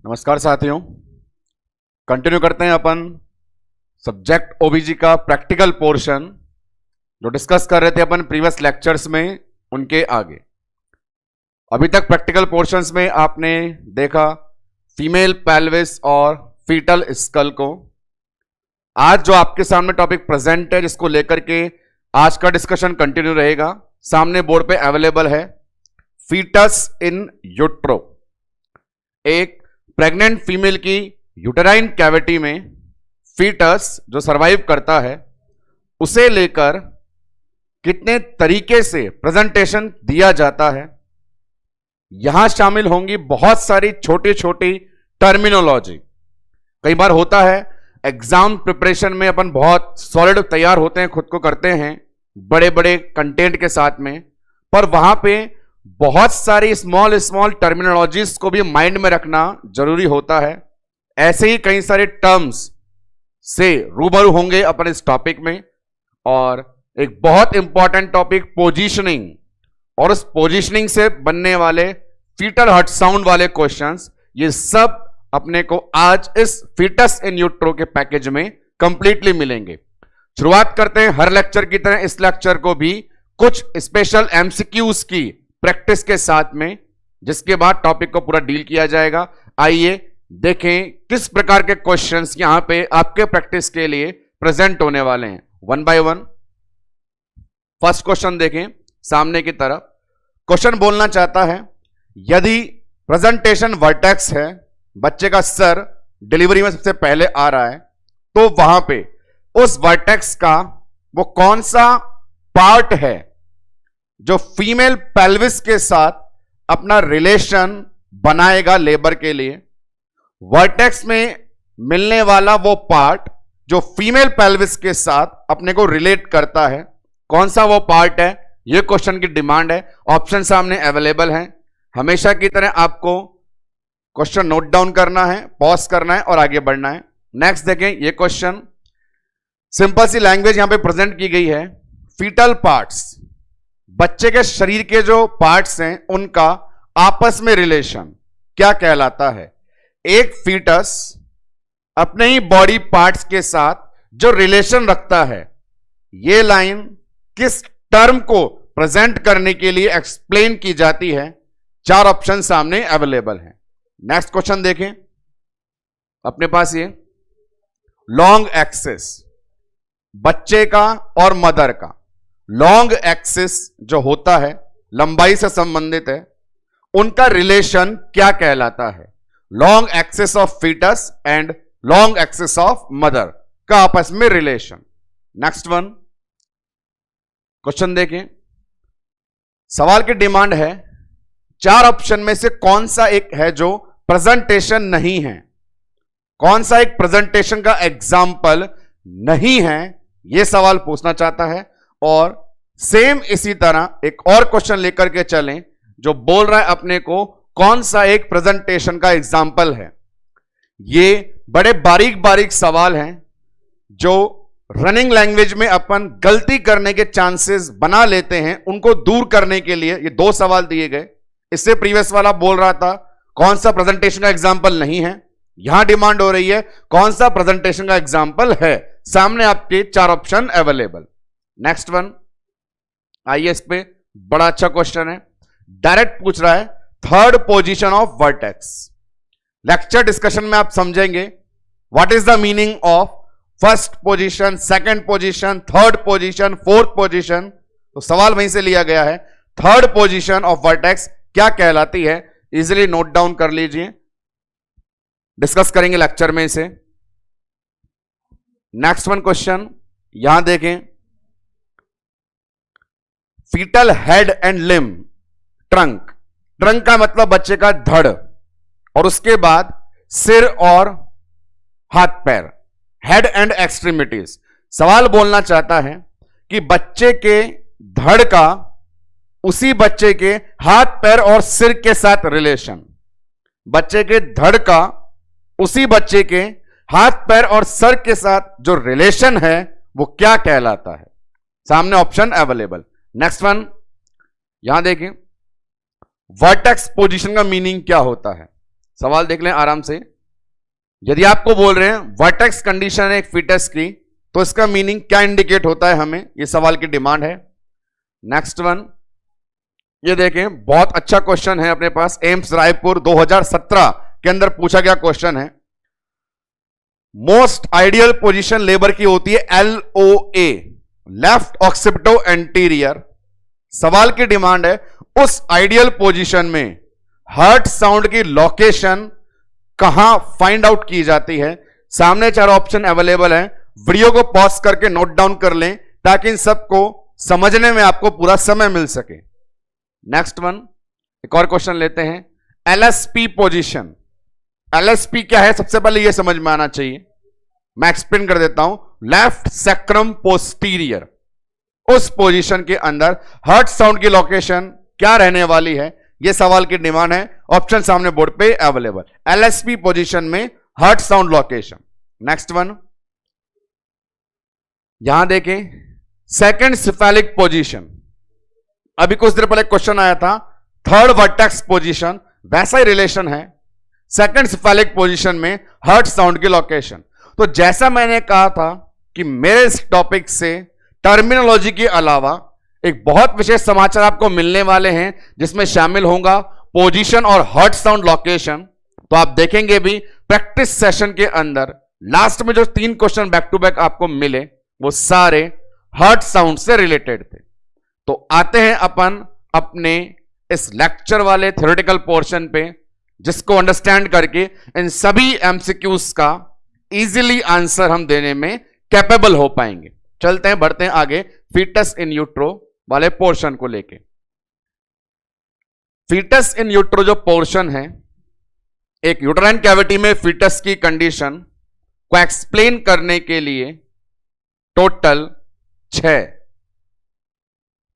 नमस्कार साथियों, कंटिन्यू करते हैं अपन सब्जेक्ट ओबीजी का प्रैक्टिकल पोर्शन जो डिस्कस कर रहे थे अपन प्रीवियस लेक्चर्स में, उनके आगे। अभी तक प्रैक्टिकल पोर्शंस में आपने देखा फीमेल पेल्विस और फीटल स्कल को। आज जो आपके सामने टॉपिक प्रेजेंट है, जिसको लेकर के आज का डिस्कशन कंटिन्यू रहेगा, सामने बोर्ड पे अवेलेबल है। फीटस इन यूट्रो, एक प्रेग्नेंट फीमेल की यूटेराइन कैविटी में फीटस जो सरवाइव करता है, उसे लेकर कितने तरीके से प्रेजेंटेशन दिया जाता है। यहां शामिल होंगी बहुत सारी छोटी छोटी टर्मिनोलॉजी। कई बार होता है एग्जाम प्रिपरेशन में अपन बहुत सॉलिड तैयार होते हैं, खुद को करते हैं बड़े बड़े कंटेंट के साथ में, पर वहां पे बहुत सारी स्मॉल स्मॉल टर्मिनोलॉजीज को भी माइंड में रखना जरूरी होता है। ऐसे ही कई सारे टर्म्स से रूबरू होंगे अपन इस टॉपिक में। और एक बहुत इंपॉर्टेंट टॉपिक पोजीशनिंग, और उस पोजीशनिंग से बनने वाले फीटल हार्ट साउंड वाले क्वेश्चंस, ये सब अपने को आज इस फीटस इन यूट्रो के पैकेज में कंप्लीटली मिलेंगे। शुरुआत करते हैं हर लेक्चर की तरह इस लेक्चर को भी कुछ स्पेशल एमसीक्यूज की प्रैक्टिस के साथ में, जिसके बाद टॉपिक को पूरा डील किया जाएगा। आइए देखें किस प्रकार के क्वेश्चंस यहां पे आपके प्रैक्टिस के लिए प्रेजेंट होने वाले हैं, one by one. First question देखें सामने की तरफ। क्वेश्चन बोलना चाहता है, यदि प्रेजेंटेशन वर्टेक्स है, बच्चे का सर डिलीवरी में सबसे पहले आ रहा है, तो वहां पे उस वर्टेक्स का वो कौन सा पार्ट है जो फीमेल पेल्विस के साथ अपना रिलेशन बनाएगा लेबर के लिए। वर्टेक्स में मिलने वाला वो पार्ट जो फीमेल पेल्विस के साथ अपने को रिलेट करता है, कौन सा वो पार्ट है, ये क्वेश्चन की डिमांड है। ऑप्शन सामने अवेलेबल हैं। हमेशा की तरह आपको क्वेश्चन नोट डाउन करना है, पॉज करना है और आगे बढ़ना है। नेक्स्ट देखें, ये क्वेश्चन सिंपल सी लैंग्वेज यहां पे प्रेजेंट की गई है। फीटल पार्ट्स, बच्चे के शरीर के जो पार्ट्स हैं उनका आपस में रिलेशन क्या कहलाता है। एक फीटस अपने ही बॉडी पार्ट्स के साथ जो रिलेशन रखता है, यह लाइन किस टर्म को प्रेजेंट करने के लिए एक्सप्लेन की जाती है। चार ऑप्शन सामने अवेलेबल हैं। नेक्स्ट क्वेश्चन देखें अपने पास, ये लॉन्ग एक्सिस, बच्चे का और मदर का लॉन्ग एक्सिस जो होता है, लंबाई से संबंधित है, उनका रिलेशन क्या कहलाता है। Long axis of foetus and long axis of mother का आपस में रिलेशन। नेक्स्ट वन क्वेश्चन देखें। सवाल की डिमांड है, चार ऑप्शन में से कौन सा एक है जो प्रेजेंटेशन नहीं है, कौन सा एक प्रेजेंटेशन का एग्जाम्पल नहीं है, यह सवाल पूछना चाहता है। और सेम इसी तरह एक और क्वेश्चन लेकर के चलें जो बोल रहा है अपने को कौन सा एक प्रेजेंटेशन का एग्जाम्पल है। ये बड़े बारीक बारीक सवाल हैं जो रनिंग लैंग्वेज में अपन गलती करने के चांसेस बना लेते हैं, उनको दूर करने के लिए ये दो सवाल दिए गए। इससे प्रीवियस वाला बोल रहा था कौन सा प्रेजेंटेशन का एग्जाम्पल नहीं है, यहां डिमांड हो रही है कौन सा प्रेजेंटेशन का एग्जाम्पल है। सामने आपके चार ऑप्शन अवेलेबल। नेक्स्ट वन, आइए इस पे बड़ा अच्छा क्वेश्चन है, डायरेक्ट पूछ रहा है third position of vertex. Lecture discussion में आप समझेंगे what is the meaning of first position, second position, third position, fourth position. तो सवाल वहीं से लिया गया है, थर्ड पोजीशन ऑफ वर्टेक्स क्या कहलाती है। इजीली नोट डाउन कर लीजिए, डिस्कस करेंगे लेक्चर में इसे। नेक्स्ट वन क्वेश्चन यहां देखें, foetal head and limb, trunk, trunk का मतलब बच्चे का धड़, और उसके बाद सिर और हाथ पैर, हेड एंड एक्सट्रीमिटीज। सवाल बोलना चाहता है कि बच्चे के धड़ का उसी बच्चे के हाथ पैर और सिर के साथ रिलेशन, बच्चे के धड़ का उसी बच्चे के हाथ पैर और सर के साथ जो रिलेशन है वो क्या कहलाता है। सामने ऑप्शन अवेलेबल। नेक्स्ट वन यहां देखें, वर्टेक्स पोजीशन का मीनिंग क्या होता है। सवाल देख लें आराम से। यदि आपको बोल रहे हैं वर्टेक्स कंडीशन है एक फीटस की, तो इसका मीनिंग क्या इंडिकेट होता है हमें, ये सवाल की डिमांड है। नेक्स्ट वन, ये देखें, बहुत अच्छा क्वेश्चन है अपने पास, एम्स रायपुर 2017 के अंदर पूछा गया क्वेश्चन है। मोस्ट आइडियल पोजीशन लेबर की होती है LOA, लेफ्ट ऑक्सिपिटो एंटीरियर। सवाल की डिमांड है उस आइडियल पोजीशन में हर्ट साउंड की लोकेशन कहां फाइंड आउट की जाती है। सामने 4 ऑप्शन अवेलेबल हैं, वीडियो को पॉज करके नोट डाउन कर लें ताकि इन सबको समझने में आपको पूरा समय मिल सके। नेक्स्ट वन, एक और क्वेश्चन लेते हैं, LSP पोजीशन। LSP क्या है सबसे पहले यह समझ में आना चाहिए, मैं एक्सप्लेन कर देता हूं। लेफ्ट सैक्रम पोस्टीरियर, उस पोजीशन के अंदर हर्ट साउंड की लोकेशन क्या रहने वाली है, यह सवाल की डिमांड है। ऑप्शन सामने बोर्ड पे अवेलेबल, LSP पोजीशन में heart sound location. Next one, यहां देखें, सेकंड सिफेलिक पोजीशन। अभी कुछ देर पहले क्वेश्चन आया था थर्ड वर्टेक्स पोजीशन, वैसा ही रिलेशन है। सेकंड सिफेलिक पोजीशन में हर्ट साउंड की लोकेशन। तो जैसा मैंने कहा था कि मेरे इस टॉपिक से टर्मिनोलॉजी के अलावा एक बहुत विशेष समाचार आपको मिलने वाले हैं, जिसमें शामिल होगा पोजीशन और हर्ट साउंड लोकेशन। तो आप देखेंगे भी प्रैक्टिस सेशन के अंदर लास्ट में जो 3 क्वेश्चन बैक टू बैक आपको मिले वो सारे हर्ट साउंड से रिलेटेड थे। तो आते हैं अपन अपने इस लेक्चर वाले थ्योरेटिकल पोर्शन पे, जिसको अंडरस्टैंड करके इन सभी एमसीक्यूज का इजीली आंसर हम देने में कैपेबल हो पाएंगे। चलते हैं, बढ़ते हैं आगे फीटस इन यूट्रो वाले पोर्शन को लेके। फीटस इन यूट्रो जो पोर्शन है, एक यूट्राइन कैविटी में फीटस की कंडीशन को एक्सप्लेन करने के लिए टोटल 6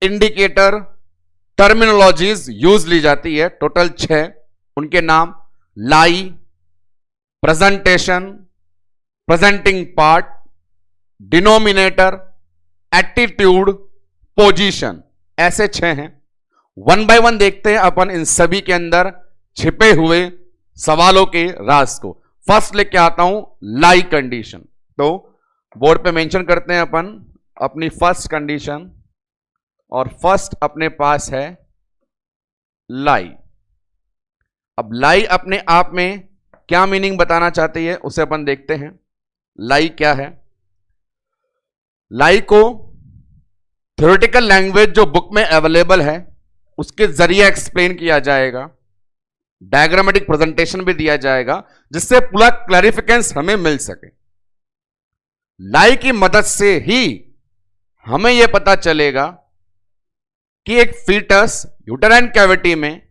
इंडिकेटर टर्मिनोलॉजीज यूज ली जाती है। टोटल 6, उनके नाम lie, presentation, presenting part, denominator, attitude, position, ऐसे 6 हैं। 1 बाय 1 देखते हैं अपन इन सभी के अंदर छिपे हुए सवालों के राज को। फर्स्ट लेके आता हूं लाई कंडीशन। तो बोर्ड पे मेंशन करते हैं अपन अपनी फर्स्ट कंडीशन, और फर्स्ट अपने पास है लाई। अब लाई अपने आप में क्या मीनिंग बताना चाहती है उसे अपन देखते हैं। लाई क्या है? लाई को थ्योरेटिकल लैंग्वेज जो बुक में अवेलेबल है उसके जरिए एक्सप्लेन किया जाएगा, डायग्रामेटिक प्रेजेंटेशन भी दिया जाएगा, जिससे पूरा क्लैरिफिकेशन हमें मिल सके। लाई की मदद से ही हमें यह पता चलेगा कि एक फीटस यूटेराइन कैविटी में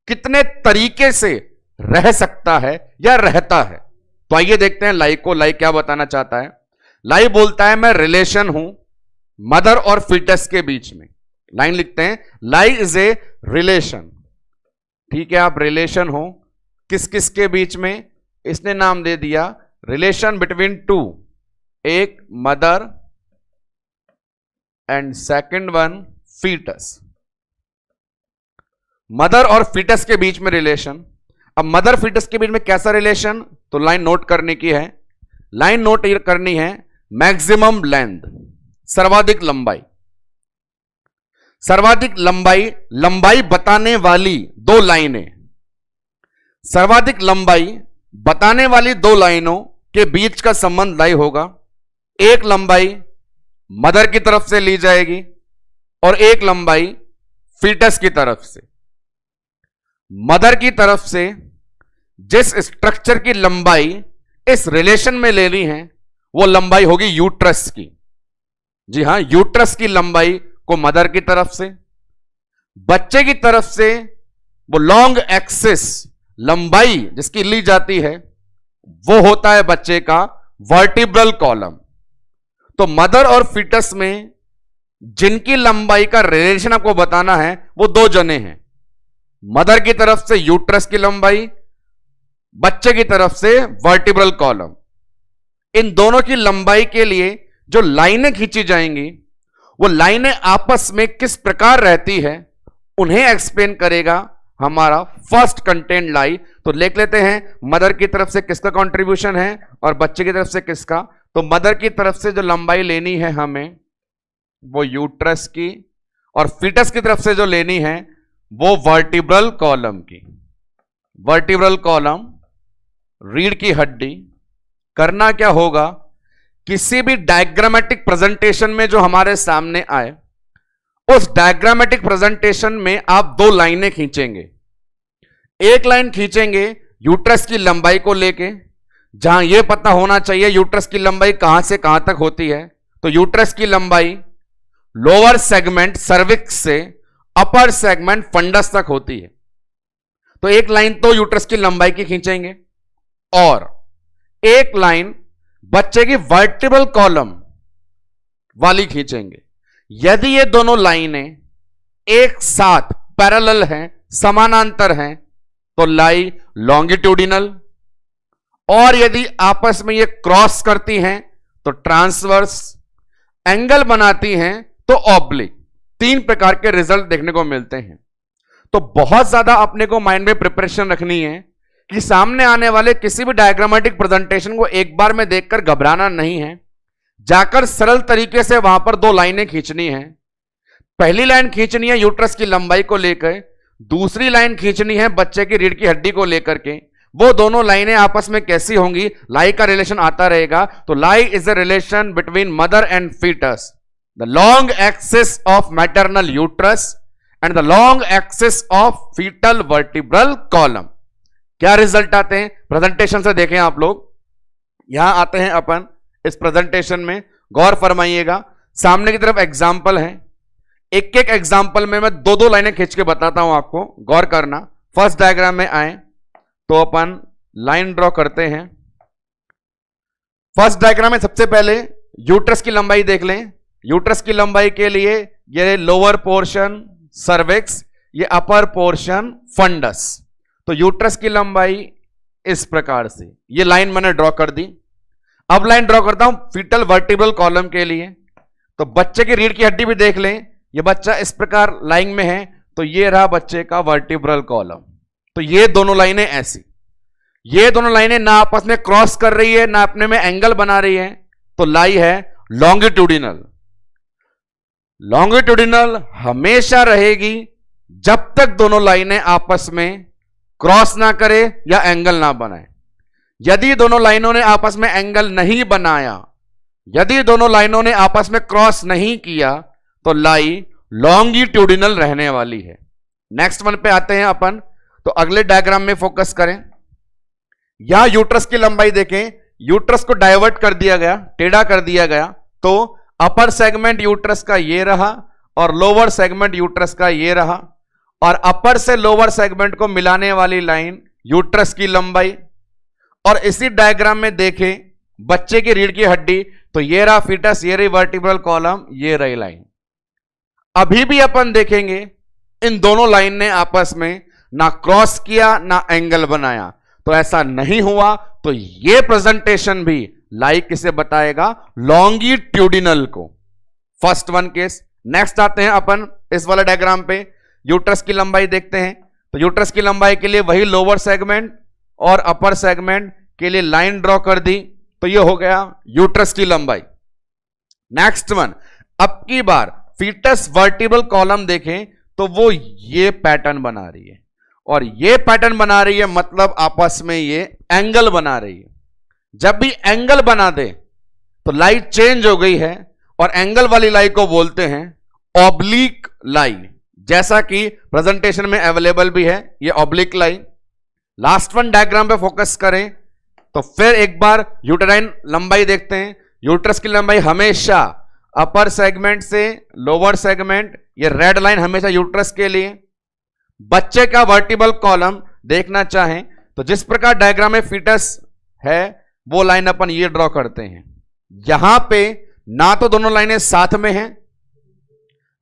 कितने तरीके से रह सकता है या रहता है। तो आइए देखते हैं लाई को। लाई क्या बताना चाहता है? लाई बोलता है मैं रिलेशन हूं मदर और फीटस के बीच में। लाइन लिखते हैं, लाई इज ए रिलेशन। ठीक है, आप रिलेशन हो किस किस के बीच में? इसने नाम दे दिया रिलेशन बिटवीन 2, एक mother and second one foetus. Mother और फीटस के बीच में रिलेशन। अब मदर फीटस के बीच में कैसा रिलेशन? तो लाइन नोट करने की है। लाइन नोट करनी है मैक्सिमम लेंथ, सर्वाधिक लंबाई। सर्वाधिक लंबाई, लंबाई बताने वाली 2 लाइनें, सर्वाधिक लंबाई बताने वाली 2 लाइनों के बीच का संबंध लाई होगा। एक लंबाई मदर की तरफ से ली जाएगी और एक लंबाई फीटस की तरफ से। मदर की तरफ से जिस स्ट्रक्चर की लंबाई इस रिलेशन में लेनी है वो लंबाई होगी यूट्रस की। जी हां, यूट्रस की लंबाई को मदर की तरफ से। बच्चे की तरफ से वो लॉन्ग एक्सिस लंबाई जिसकी ली जाती है वो होता है बच्चे का वर्टिब्रल कॉलम। तो मदर और फीटस में जिनकी लंबाई का रिलेशन आपको बताना है वो 2 जने हैं। मदर की तरफ से यूट्रस की लंबाई, बच्चे की तरफ से वर्टिब्रल कॉलम। इन दोनों की लंबाई के लिए जो लाइनें खींची जाएंगी वो लाइनें आपस में किस प्रकार रहती है उन्हें एक्सप्लेन करेगा हमारा फर्स्ट कंटेंट लाई। तो लिख लेते हैं मदर की तरफ से किसका कंट्रीब्यूशन है और बच्चे की तरफ से किसका। तो मदर की तरफ से जो लंबाई लेनी है हमें वो यूट्रस की, और फीटस की तरफ से जो लेनी है वो वर्टिब्रल कॉलम की। वर्टिब्रल कॉलम, रीढ़ की हड्डी। करना क्या होगा, किसी भी डायग्रामेटिक प्रेजेंटेशन में जो हमारे सामने आए उस डायग्रामेटिक प्रेजेंटेशन में आप दो लाइनें खींचेंगे। एक लाइन खींचेंगे यूट्रस की लंबाई को लेके, जहां यह पता होना चाहिए यूट्रस की लंबाई कहां से कहां तक होती है। तो यूट्रस की लंबाई लोअर सेगमेंट सर्विक्स से अपर सेगमेंट फंडस तक होती है। तो एक लाइन तो यूट्रस की लंबाई की खींचेंगे और एक लाइन बच्चे की वर्टिब्रल कॉलम वाली खींचेंगे। यदि ये दोनों लाइनें एक साथ पैरेलल हैं, समानांतर हैं, तो लाई लॉन्गिट्यूडिनल, और यदि आपस में ये क्रॉस करती हैं तो ट्रांसवर्स, एंगल बनाती हैं तो ऑब्लिक। तीन प्रकार के रिजल्ट देखने को मिलते हैं। तो बहुत ज्यादा अपने को माइंड में प्रिपरेशन रखनी है कि सामने आने वाले किसी भी डायग्रामेटिक प्रेजेंटेशन को एक बार में देखकर घबराना नहीं है, जाकर सरल तरीके से वहां पर दो लाइनें खींचनी है। पहली लाइन खींचनी है यूट्रस की लंबाई को लेकर, दूसरी लाइन खींचनी है बच्चे की रीढ़ की हड्डी को लेकर के। वो दोनों लाइनें आपस में कैसी होंगी, लाई का रिलेशन आता रहेगा। तो lie is a relation between mother and foetus, the long axis of maternal uterus and the long axis of foetal vertebral column. क्या रिजल्ट आते हैं प्रेजेंटेशन से देखें आप लोग। यहां आते हैं अपन इस प्रेजेंटेशन में, गौर फरमाइएगा। सामने की तरफ एग्जाम्पल है, एक एक एग्जाम्पल में मैं दो दो लाइनें खींच के बताता हूं आपको, गौर करना। फर्स्ट डायग्राम में आए तो अपन लाइन ड्रॉ करते हैं। फर्स्ट डायग्राम में सबसे पहले यूट्रस की लंबाई देख लें। यूट्रस की लंबाई के लिए ये लोअर पोर्शन सर्विक्स, ये अपर पोर्शन फंडस। तो यूट्रस की लंबाई इस प्रकार से, ये लाइन मैंने ड्रॉ कर दी। अब लाइन ड्रॉ करता हूं फीटल वर्टिब्रल कॉलम के लिए। तो बच्चे की रीढ़ की हड्डी भी देख लें, ये बच्चा इस प्रकार लाइन में है, तो ये रहा बच्चे का वर्टिब्रल कॉलम। तो ये दोनों लाइनें ऐसी, ये दोनों लाइनें ना आपस में क्रॉस कर रही है ना अपने में एंगल बना रही है, तो लाई है लॉन्गिट्यूडिनल। लॉन्गिट्यूडिनल हमेशा रहेगी जब तक दोनों लाइनें आपस में क्रॉस ना करे या एंगल ना बनाए। यदि दोनों लाइनों ने आपस में एंगल नहीं बनाया, यदि दोनों लाइनों ने आपस में क्रॉस नहीं किया, तो लाई लॉन्गिट्यूडिनल रहने वाली है। नेक्स्ट वन पे आते हैं अपन। तो अगले डायग्राम में फोकस करें। यहां यूट्रस की लंबाई देखें, यूट्रस को डाइवर्ट कर दिया गया, टेढ़ा कर दिया गया। तो अपर सेगमेंट यूट्रस का ये रहा और लोअर सेगमेंट यूट्रस का ये रहा, और अपर से लोअर सेगमेंट को मिलाने वाली लाइन यूट्रस की लंबाई। और इसी डायग्राम में देखें बच्चे की रीढ़ की हड्डी, तो ये रहा फीटस, ये रही वर्टिब्रल कॉलम, ये रही लाइन। अभी भी अपन देखेंगे इन दोनों लाइन ने आपस में ना क्रॉस किया ना एंगल बनाया, तो ऐसा नहीं हुआ। तो ये प्रेजेंटेशन भी लाई किसे बताएगा, लॉन्गिट्यूडिनल को। First one case. नेक्स्ट आते हैं अपन इस वाले डायग्राम पे, यूट्रस की लंबाई देखते हैं। तो यूट्रस की लंबाई के लिए वही लोअर सेगमेंट और अपर सेगमेंट के लिए लाइन ड्रॉ कर दी, तो ये हो गया यूट्रस की लंबाई। नेक्स्ट वन, अब की बार फीटस वर्टिब्रल कॉलम देखें तो वो ये पैटर्न बना रही है, और ये पैटर्न बना रही है मतलब आपस में ये एंगल बना रही है। जब भी एंगल बना दे तो लाइन चेंज हो गई है, और एंगल वाली लाइन को बोलते हैं ऑब्लिक लाइन, जैसा कि प्रेजेंटेशन में अवेलेबल भी है ये oblique line. Last one diagram पे फोकस करें तो फिर एक बार यूटेराइन लंबाई देखते हैं। यूट्रस की लंबाई हमेशा अपर सेगमेंट से लोअर सेगमेंट, ये रेड लाइन हमेशा यूट्रस के लिए। बच्चे का वर्टिब्रल कॉलम देखना चाहें तो जिस प्रकार डायग्राम में फीटस है वो लाइन अपन ये ड्रॉ करते हैं। यहां पे ना तो दोनों लाइनें साथ में हैं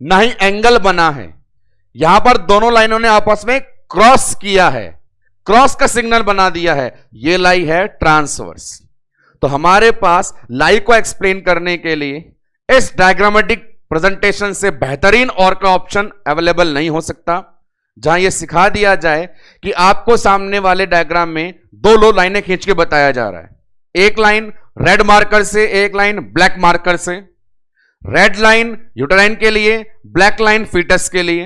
ना ही एंगल बना है, यहां पर दोनों लाइनों ने आपस में क्रॉस किया है, क्रॉस का सिग्नल बना दिया है, ये लाई है ट्रांसवर्स। तो हमारे पास लाई को एक्सप्लेन करने के लिए इस डायग्रामेटिक प्रेजेंटेशन से बेहतरीन और का ऑप्शन अवेलेबल नहीं हो सकता। जहां यह सिखा दिया जाए कि आपको सामने वाले डायग्राम में दो लाइनें खींच के बताया जा रहा है, एक लाइन रेड मार्कर से, एक लाइन ब्लैक मार्कर से। रेड लाइन यूटेराइन के लिए, ब्लैक लाइन फीटस के लिए।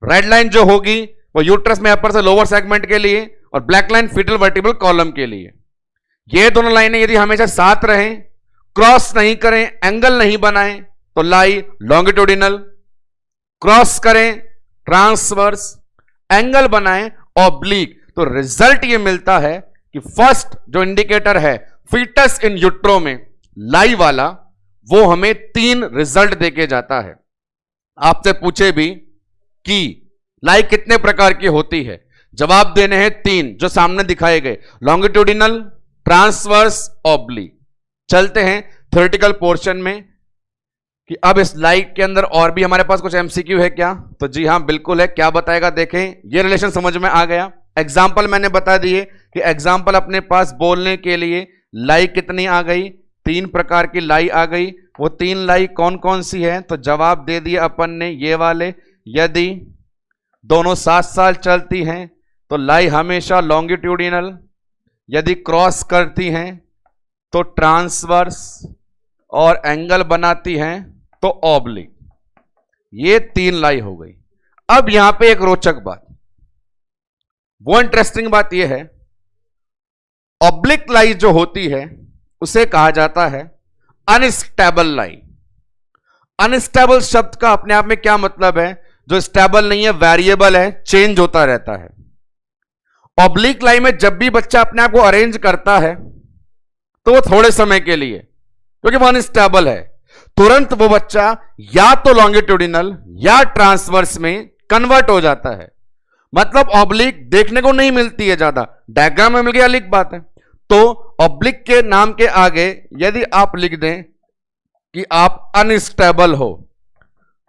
रेड लाइन जो होगी वो यूट्रस में अपर से लोअर सेगमेंट के लिए और black line foetal vertebral column के लिए। ये दोनों लाइनें यदि हमेशा साथ रहें, क्रॉस नहीं करें, एंगल नहीं बनाएं, तो लाई लॉन्गिट्यूडिनल, क्रॉस करें ट्रांसवर्स, एंगल बनाएं ऑब्लिक, तो रिजल्ट ये मिलता है कि फर्स्ट जो इंडिकेटर है फीटस इन यूट्रो में लाई वाला, वो हमें 3 रिजल्ट देके जाता है। आपसे पूछे भी कि लाई कितने प्रकार की होती है, जवाब देने हैं 3 जो सामने दिखाए गए, लॉन्गिट्यूडिनल, ट्रांसवर्स, ऑब्लिक। चलते हैं थ्योरेटिकल पोर्शन में कि अब इस लाइट के अंदर और भी हमारे पास कुछ एमसीक्यू है क्या, तो जी हां बिल्कुल है। क्या बताएगा देखें, ये रिलेशन समझ में आ गया। एग्जाम्पल मैंने बता दिए कि एग्जाम्पल अपने पास बोलने के लिए लाई कितनी आ गई, 3 प्रकार की लाई आ गई। वो 3 लाई कौन कौन सी है, तो जवाब दे दिया अपन ने ये वाले। यदि दोनों साथ साथ चलती हैं तो लाई हमेशा लॉन्गिट्यूडिनल, यदि क्रॉस करती हैं तो ट्रांसवर्स और एंगल बनाती हैं तो ऑब्लिक। ये 3 लाई हो गई। अब यहां पे एक रोचक बात, वो इंटरेस्टिंग बात यह है, ऑब्लिक लाई जो होती है उसे कहा जाता है अनस्टेबल लाइन। अनस्टेबल शब्द का अपने आप में क्या मतलब है, जो स्टेबल नहीं है, वेरिएबल है, चेंज होता रहता है। ऑब्लिक लाइन में जब भी बच्चा अपने आप को अरेंज करता है तो वो थोड़े समय के लिए, क्योंकि वो अनस्टेबल है, तुरंत वो बच्चा या तो लॉन्गिट्यूडिनल या ट्रांसवर्स में कन्वर्ट हो जाता है। मतलब ऑब्लिक देखने को नहीं मिलती है ज्यादा, डायग्राम में मिल गया अलग बात है। तो ऑब्लिक के नाम के आगे यदि आप लिख दें कि आप अनस्टेबल हो,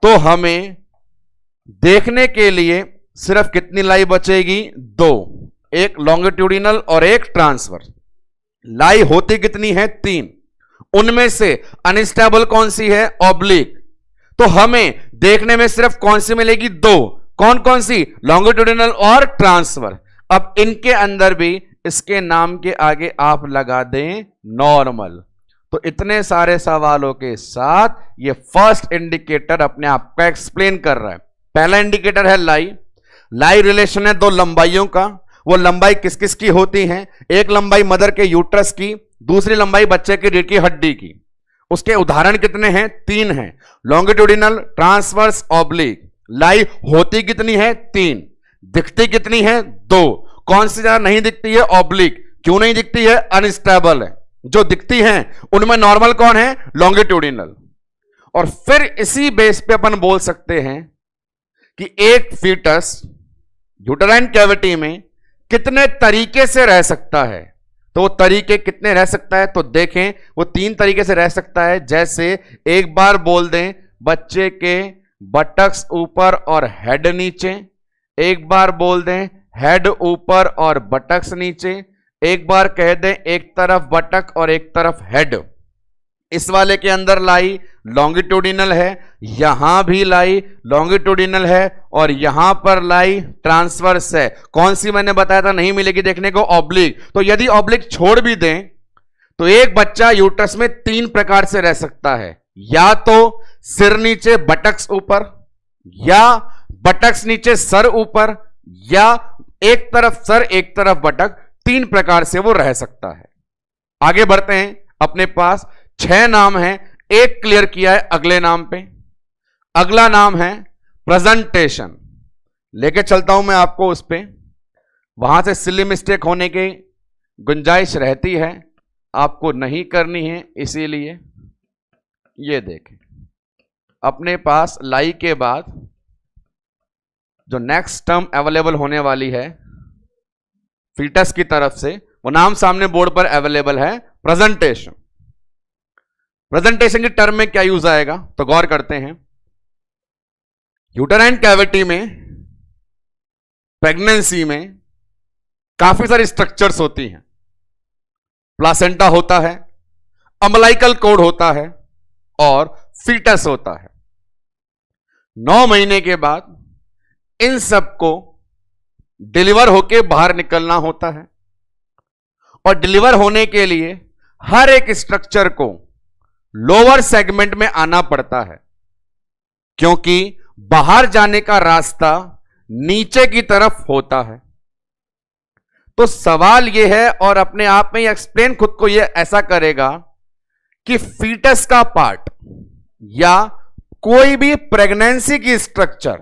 तो हमें देखने के लिए सिर्फ कितनी लाई बचेगी, 2, एक लॉन्गिट्यूडिनल और एक ट्रांसवर्स। लाई होती कितनी है, 3, उनमें से अनस्टेबल कौन सी है, ऑब्लिक। तो हमें देखने में सिर्फ कौन सी मिलेगी, 2, कौन कौन सी, लॉन्गिट्यूडिनल और ट्रांसवर्स। अब इनके अंदर भी इसके नाम के आगे आप लगा दें नॉर्मल। तो इतने सारे सवालों के साथ ये फर्स्ट इंडिकेटर अपने आप को एक्सप्लेन कर रहा है। पहला इंडिकेटर है लाई। लाई रिलेशन है 2 लंबाइयों का। वो लंबाई किस किस की होती हैं, एक लंबाई मदर के यूट्रस की, दूसरी लंबाई बच्चे की रीढ़ की हड्डी की। उसके उदाहरण कितने हैं, 3 हैं, लॉन्गिट्यूडिनल, ट्रांसवर्स, ऑब्लिक। लाई होती कितनी है, 3, दिखती कितनी है, 2। कौन सी ज्यादा नहीं दिखती है, ऑब्लिक। क्यों नहीं दिखती है, अनस्टेबल है। जो दिखती हैं उनमें नॉर्मल कौन है, लॉन्गिट्यूडिनल। और फिर इसी बेस पे अपन बोल सकते हैं कि एक फीटस यूटेराइन कैविटी में कितने तरीके से रह सकता है। तो वो तरीके कितने रह सकता है, तो देखें वो 3 तरीके से रह सकता है। जैसे एक बार बोल दें बच्चे के बटक्स ऊपर और हेड नीचे, एक बार बोल दें हेड ऊपर और बटक्स नीचे, एक बार कह दें एक तरफ बटक और एक तरफ हेड। इस वाले के अंदर लाई लॉन्गिट्यूडिनल है, यहां भी लाई लॉन्गिट्यूडिनल है और यहां पर लाई ट्रांसवर्स है। कौन सी मैंने बताया था नहीं मिलेगी देखने को, ऑब्लिक। तो यदि ऑब्लिक छोड़ भी दें तो एक बच्चा यूट्रस में 3 प्रकार से रह सकता है, या तो सिर नीचे बटक्स ऊपर, या बटक्स नीचे सर ऊपर, या एक तरफ सर एक तरफ बटक। 3 प्रकार से वो रह सकता है। आगे बढ़ते हैं, अपने पास 6 नाम हैं, एक क्लियर किया है अगले नाम पे। अगला नाम है प्रेजेंटेशन। लेके चलता हूं मैं आपको उस पे, वहां से सिली मिस्टेक होने की गुंजाइश रहती है, आपको नहीं करनी है। इसीलिए ये देखें, अपने पास लाई के बाद जो नेक्स्ट टर्म अवेलेबल होने वाली है फीटस की तरफ से, वो नाम सामने बोर्ड पर अवेलेबल है, प्रेजेंटेशन। प्रेजेंटेशन की टर्म में क्या यूज आएगा, तो गौर करते हैं। यूटेराइन कैविटी में, प्रेगनेंसी में काफी सारी स्ट्रक्चर्स होती हैं। प्लासेंटा होता है, अम्बिलिकल कॉर्ड होता है और फीटस होता है। 9 महीने के बाद इन सबको डिलीवर होके बाहर निकलना होता है, और डिलीवर होने के लिए हर एक स्ट्रक्चर को लोअर सेगमेंट में आना पड़ता है, क्योंकि बाहर जाने का रास्ता नीचे की तरफ होता है। तो सवाल यह है, और अपने आप में एक्सप्लेन खुद को यह ऐसा करेगा कि फीटस का पार्ट या कोई भी प्रेगनेंसी की स्ट्रक्चर,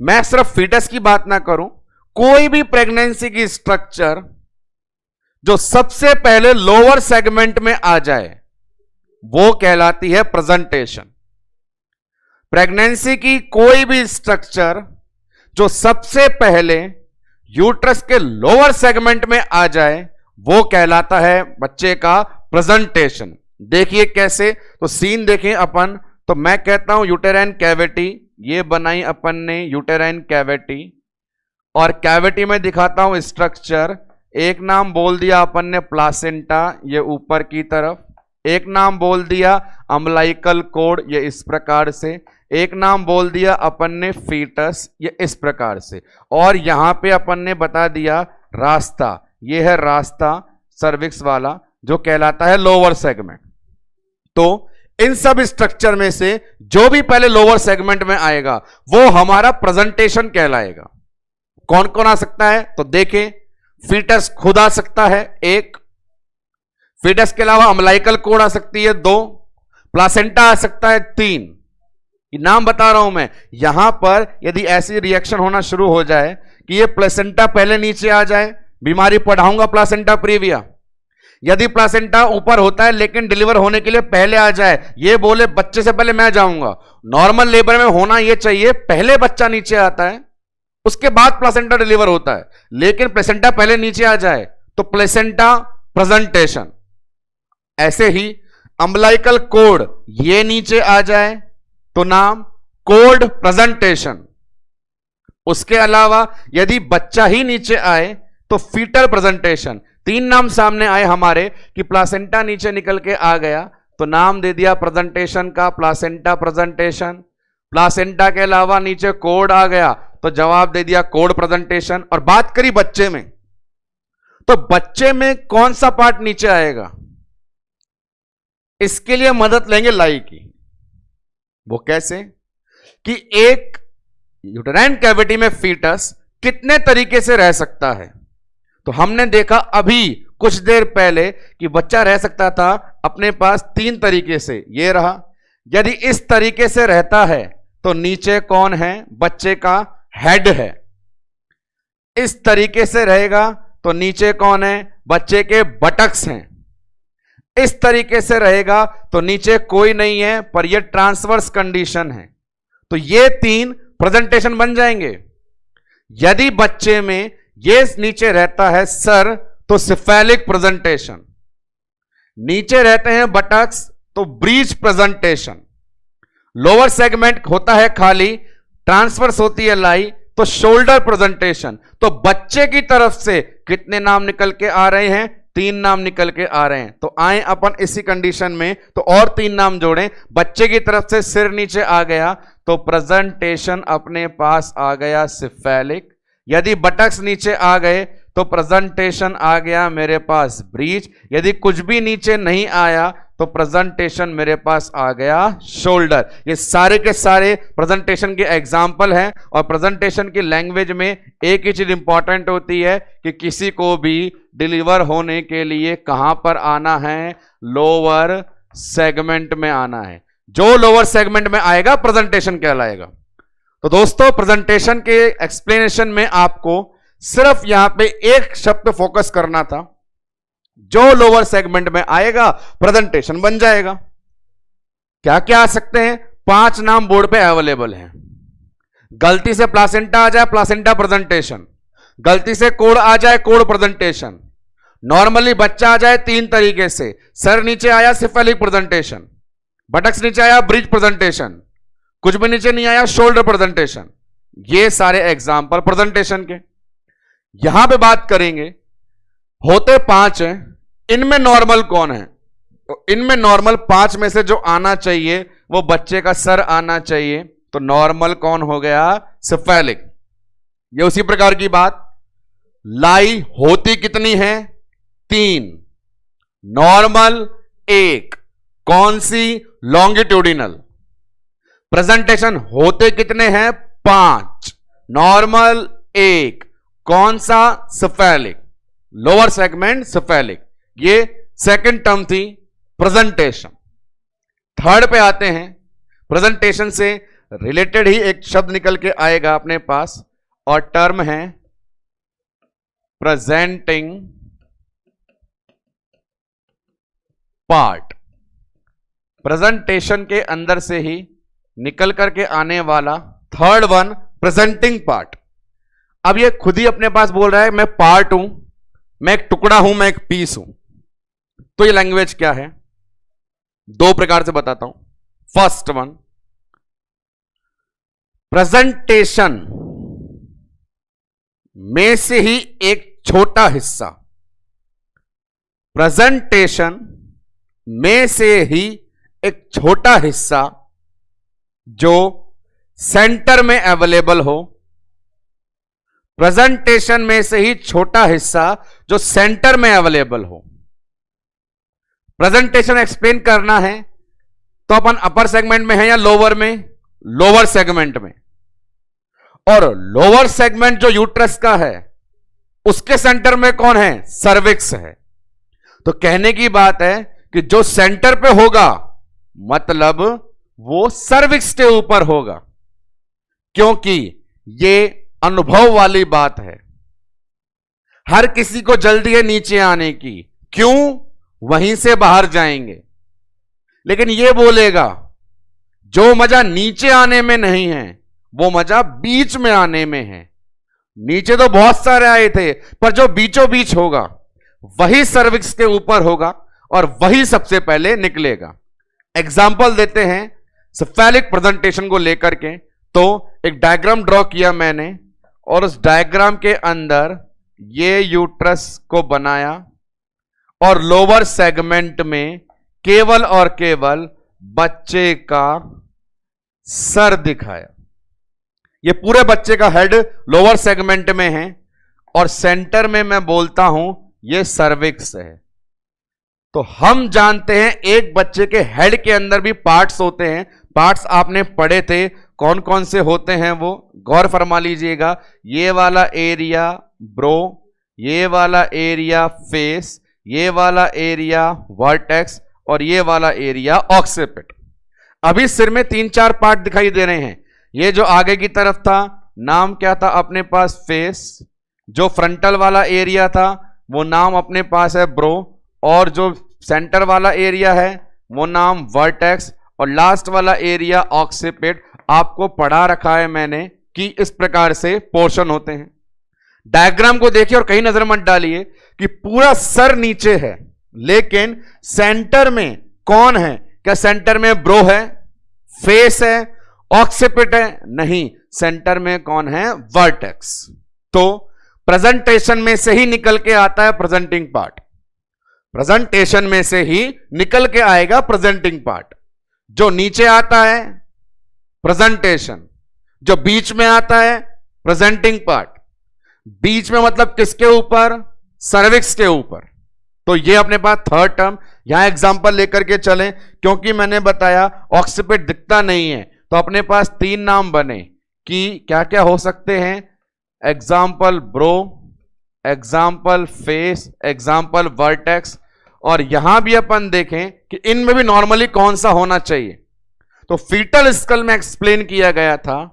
मैं सिर्फ फीटस की बात ना करूं, कोई भी प्रेगनेंसी की स्ट्रक्चर जो सबसे पहले लोअर सेगमेंट में आ जाए वो कहलाती है प्रेजेंटेशन। प्रेगनेंसी की कोई भी स्ट्रक्चर जो सबसे पहले यूट्रस के लोअर सेगमेंट में आ जाए वो कहलाता है बच्चे का प्रेजेंटेशन। देखिए कैसे, तो सीन देखें अपन। तो मैं कहता हूं यूटेराइन कैविटी, ये बनाई अपन ने यूटेराइन कैविटी, और कैविटी में दिखाता हूं स्ट्रक्चर। एक नाम बोल दिया अपन ने प्लासेंटा, ये ऊपर की तरफ। एक नाम बोल दिया अम्बिलिकल कॉर्ड, ये इस प्रकार से। एक नाम बोल दिया अपन ने फीटस, ये इस प्रकार से। और यहां पे अपन ने बता दिया रास्ता, ये है रास्ता सर्विक्स वाला, जो कहलाता है लोअर सेगमेंट। तो इन सब स्ट्रक्चर में से जो भी पहले लोअर सेगमेंट में आएगा वो हमारा प्रेजेंटेशन कहलाएगा। कौन कौन आ सकता है? तो देखें, फीटस खुद आ सकता है, एक। फीटस के अलावा अम्बिलिकल कॉर्ड आ सकती है, दो। प्लासेंटा आ सकता है, तीन। ये नाम बता रहा हूं मैं। यहां पर यदि ऐसी रिएक्शन होना शुरू हो जाए कि ये प्लेसेंटा पहले नीचे आ जाए, बीमारी पढ़ाऊंगा प्लासेंटा प्रीविया। यदि प्लासेंटा ऊपर होता है लेकिन डिलीवर होने के लिए पहले आ जाए, ये बोले बच्चे से पहले मैं जाऊंगा। नॉर्मल लेबर में होना यह चाहिए पहले बच्चा नीचे आता है, उसके बाद प्लेसेंटा डिलीवर होता है, लेकिन प्लेसेंटा पहले नीचे आ जाए तो प्लेसेंटा प्रेजेंटेशन। ऐसे ही अम्बिलिकल कॉर्ड ये नीचे आ जाए तो नाम कॉर्ड प्रेजेंटेशन। उसके अलावा यदि बच्चा ही नीचे आए तो फीटल प्रेजेंटेशन। तीन नाम सामने आए हमारे कि प्लासेंटा नीचे निकल के आ गया तो नाम दे दिया प्रेजेंटेशन का, प्लासेंटा प्रेजेंटेशन। प्लासेंटा के अलावा नीचे कॉर्ड आ गया तो जवाब दे दिया कॉर्ड प्रेजेंटेशन। और बात करी बच्चे में, तो बच्चे में कौन सा पार्ट नीचे आएगा, इसके लिए मदद लेंगे लाई की। वो कैसे कि एक यूटेराइन कैविटी में फीटस कितने तरीके से रह सकता है। तो हमने देखा अभी कुछ देर पहले कि बच्चा रह सकता था अपने पास तीन तरीके से। ये रहा, यदि इस तरीके से रहता है तो नीचे कौन है, बच्चे का हेड है। इस तरीके से रहेगा तो नीचे कौन है, बच्चे के बटक्स हैं। इस तरीके से रहेगा तो नीचे कोई नहीं है, पर यह ट्रांसवर्स कंडीशन है। तो ये तीन प्रेजेंटेशन बन जाएंगे। यदि बच्चे में ये नीचे रहता है सर तो सिफेलिक प्रेजेंटेशन, नीचे रहते हैं बटक्स तो ब्रीच प्रेजेंटेशन, लोअर सेगमेंट होता है खाली, ट्रांसवर्स होती है लाई तो शोल्डर प्रेजेंटेशन। तो बच्चे की तरफ से कितने नाम निकल के आ रहे हैं, तीन नाम निकल के आ रहे हैं। तो आए अपन इसी कंडीशन में तो और तीन नाम जोड़ें। बच्चे की तरफ से सिर नीचे आ गया तो प्रेजेंटेशन अपने पास आ गया सिफेलिक। यदि बटक्स नीचे आ गए तो प्रेजेंटेशन आ गया मेरे पास ब्रीच। यदि कुछ भी नीचे नहीं आया तो प्रेजेंटेशन मेरे पास आ गया शोल्डर। ये सारे के सारे प्रेजेंटेशन के एग्जाम्पल हैं। और प्रेजेंटेशन की लैंग्वेज में एक ही चीज इंपॉर्टेंट होती है कि किसी को भी डिलीवर होने के लिए कहां पर आना है, लोअर सेगमेंट में आना है। जो लोअर सेगमेंट में आएगा प्रेजेंटेशन कहलाएगा। तो दोस्तों प्रेजेंटेशन के एक्सप्लेनेशन में आपको सिर्फ यहां पे एक शब्द फोकस करना था, जो लोअर सेगमेंट में आएगा प्रेजेंटेशन बन जाएगा। क्या क्या आ सकते हैं, 5 नाम बोर्ड पे अवेलेबल हैं। गलती से प्लासेंटा आ जाए प्लासेंटा प्रेजेंटेशन, गलती से कोड आ जाए कोड प्रेजेंटेशन, नॉर्मली बच्चा आ जाए 3 तरीके से, सर नीचे आया सिफेलिक प्रेजेंटेशन, बटक्स नीचे आया ब्रिज प्रेजेंटेशन, कुछ भी नीचे नहीं आया शोल्डर प्रेजेंटेशन। ये सारे एग्जाम्पल प्रेजेंटेशन के। यहां पे बात करेंगे, होते 5 हैं, इनमें नॉर्मल कौन है। तो इनमें नॉर्मल 5 में से जो आना चाहिए वो बच्चे का सर आना चाहिए। तो नॉर्मल कौन हो गया, सिफेलिक। ये उसी प्रकार की बात, लाई होती कितनी है? 3, नॉर्मल 1, कौन सी? लॉन्गिट्यूडिनल। प्रेजेंटेशन होते कितने हैं? 5, नॉर्मल 1, कौन सा? Cephalic, lower segment cephalic. ये सेकंड टर्म थी प्रेजेंटेशन। थर्ड पे आते हैं, प्रेजेंटेशन से रिलेटेड ही एक शब्द निकल के आएगा अपने पास और टर्म है प्रेजेंटिंग पार्ट। प्रेजेंटेशन के अंदर से ही निकल करके आने वाला थर्ड वन प्रेजेंटिंग पार्ट। अब ये खुद ही अपने पास बोल रहा है मैं पार्ट हूं, मैं एक टुकड़ा हूं, मैं एक पीस हूं। तो ये लैंग्वेज क्या है? 2 प्रकार से बताता हूं। फर्स्ट वन, प्रेजेंटेशन में से ही एक छोटा हिस्सा, प्रेजेंटेशन में से ही एक छोटा हिस्सा जो सेंटर में अवेलेबल हो, प्रेजेंटेशन में से ही छोटा हिस्सा जो सेंटर में अवेलेबल हो। प्रेजेंटेशन एक्सप्लेन करना है तो अपन अपर सेगमेंट में है या लोअर में? लोअर सेगमेंट में। और लोअर सेगमेंट जो यूट्रस का है उसके सेंटर में कौन है? सर्विक्स है। तो कहने की बात है कि जो सेंटर पे होगा मतलब वो सर्विक्स के ऊपर होगा, क्योंकि ये अनुभव वाली बात है। हर किसी को जल्दी है नीचे आने की, क्यों? वहीं से बाहर जाएंगे। लेकिन ये बोलेगा जो मजा नीचे आने में नहीं है वो मजा बीच में आने में है। नीचे तो बहुत सारे आए थे, पर जो बीचों बीच होगा वही सर्विक्स के ऊपर होगा और वही सबसे पहले निकलेगा। एग्जाम्पल देते हैं सेफेलिक प्रेजेंटेशन को लेकर के। तो एक डायग्राम ड्रॉ किया मैंने और उस डायग्राम के अंदर ये यूट्रस को बनाया और लोअर सेगमेंट में केवल और केवल बच्चे का सर दिखाया। ये पूरे बच्चे का हेड लोअर सेगमेंट में है और सेंटर में मैं बोलता हूं ये सर्विक्स है। तो हम जानते हैं एक बच्चे के हेड के अंदर भी पार्ट्स होते हैं। पार्ट्स आपने पढ़े थे, कौन कौन से होते हैं वो गौर फरमा लीजिएगा। ये वाला एरिया ब्रो, ये वाला एरिया फेस, ये वाला एरिया वर्टेक्स और ये वाला एरिया ऑक्सीपिट। अभी सिर में 3-4 पार्ट दिखाई दे रहे हैं। ये जो आगे की तरफ था नाम क्या था अपने पास? फेस। जो फ्रंटल वाला एरिया था वो नाम अपने पास है ब्रो, और जो सेंटर वाला एरिया है वो नाम वर्टेक्स, और लास्ट वाला एरिया ऑक्सीपिट। आपको पढ़ा रखा है मैंने कि इस प्रकार से पोर्शन होते हैं। डायग्राम को देखिए और कहीं नजर मत डालिए कि पूरा सर नीचे है, लेकिन सेंटर में कौन है? क्या सेंटर में ब्रो है, फेस है, ऑक्सीपिट है? नहीं, सेंटर में कौन है? वर्टेक्स। तो प्रेजेंटेशन में से ही निकल के आता है प्रेजेंटिंग पार्ट। प्रेजेंटेशन में से ही निकल के आएगा प्रेजेंटिंग पार्ट। जो नीचे आता है प्रेजेंटेशन, जो बीच में आता है प्रेजेंटिंग पार्ट। बीच में मतलब किसके ऊपर? सर्विक्स के ऊपर। तो ये अपने पास थर्ड टर्म। यहां एग्जांपल लेकर के चलें, क्योंकि मैंने बताया ऑक्सीपिट दिखता नहीं है, तो अपने पास 3 नाम बने कि क्या क्या हो सकते हैं। Example bro, example face, example vertex. और यहां भी अपन देखें कि इनमें भी नॉर्मली कौन सा होना चाहिए। तो फीटल स्कल में एक्सप्लेन किया गया था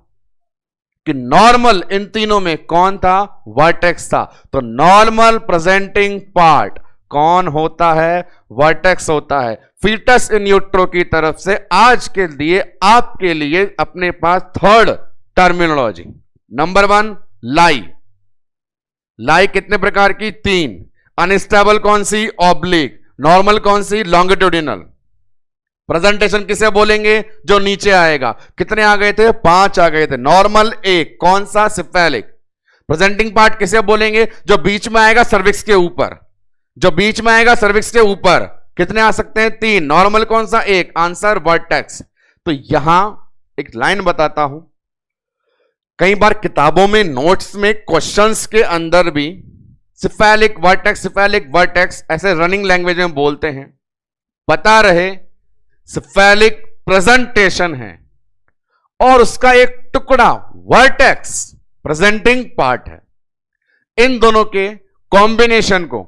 कि नॉर्मल इन तीनों में कौन था? वर्टेक्स था। तो नॉर्मल प्रेजेंटिंग पार्ट कौन होता है? वर्टेक्स होता है। फीटस इन यूट्रो की तरफ से आज के लिए आपके लिए अपने पास थर्ड टर्मिनोलॉजी। नंबर 1 लाई। लाई कितने प्रकार की? 3। अनस्टेबल कौन सी? ऑब्लिक। नॉर्मल कौन सी? लॉन्गिट्यूडिनल। प्रेजेंटेशन किसे बोलेंगे? जो नीचे आएगा। कितने आ गए थे? 5 आ गए थे। नॉर्मल 1 कौन सा? सेफेलिक। प्रेजेंटिंग पार्ट किसे बोलेंगे? जो बीच में आएगा सर्विक्स के ऊपर। जो बीच में आएगा सर्विक्स के ऊपर कितने आ सकते हैं? 3। नॉर्मल कौन सा? 1। Answer vertex. तो यहां एक लाइन बताता हूं कई बार किताबों में, नोट्स में, क्वेश्चंस के अंदर भी सिफेलिक वर्टेक्स ऐसे रनिंग लैंग्वेज में बोलते हैं। बता रहे सिफेलिक प्रेजेंटेशन है और उसका एक टुकड़ा वर्टेक्स प्रेजेंटिंग पार्ट है। इन दोनों के कॉम्बिनेशन को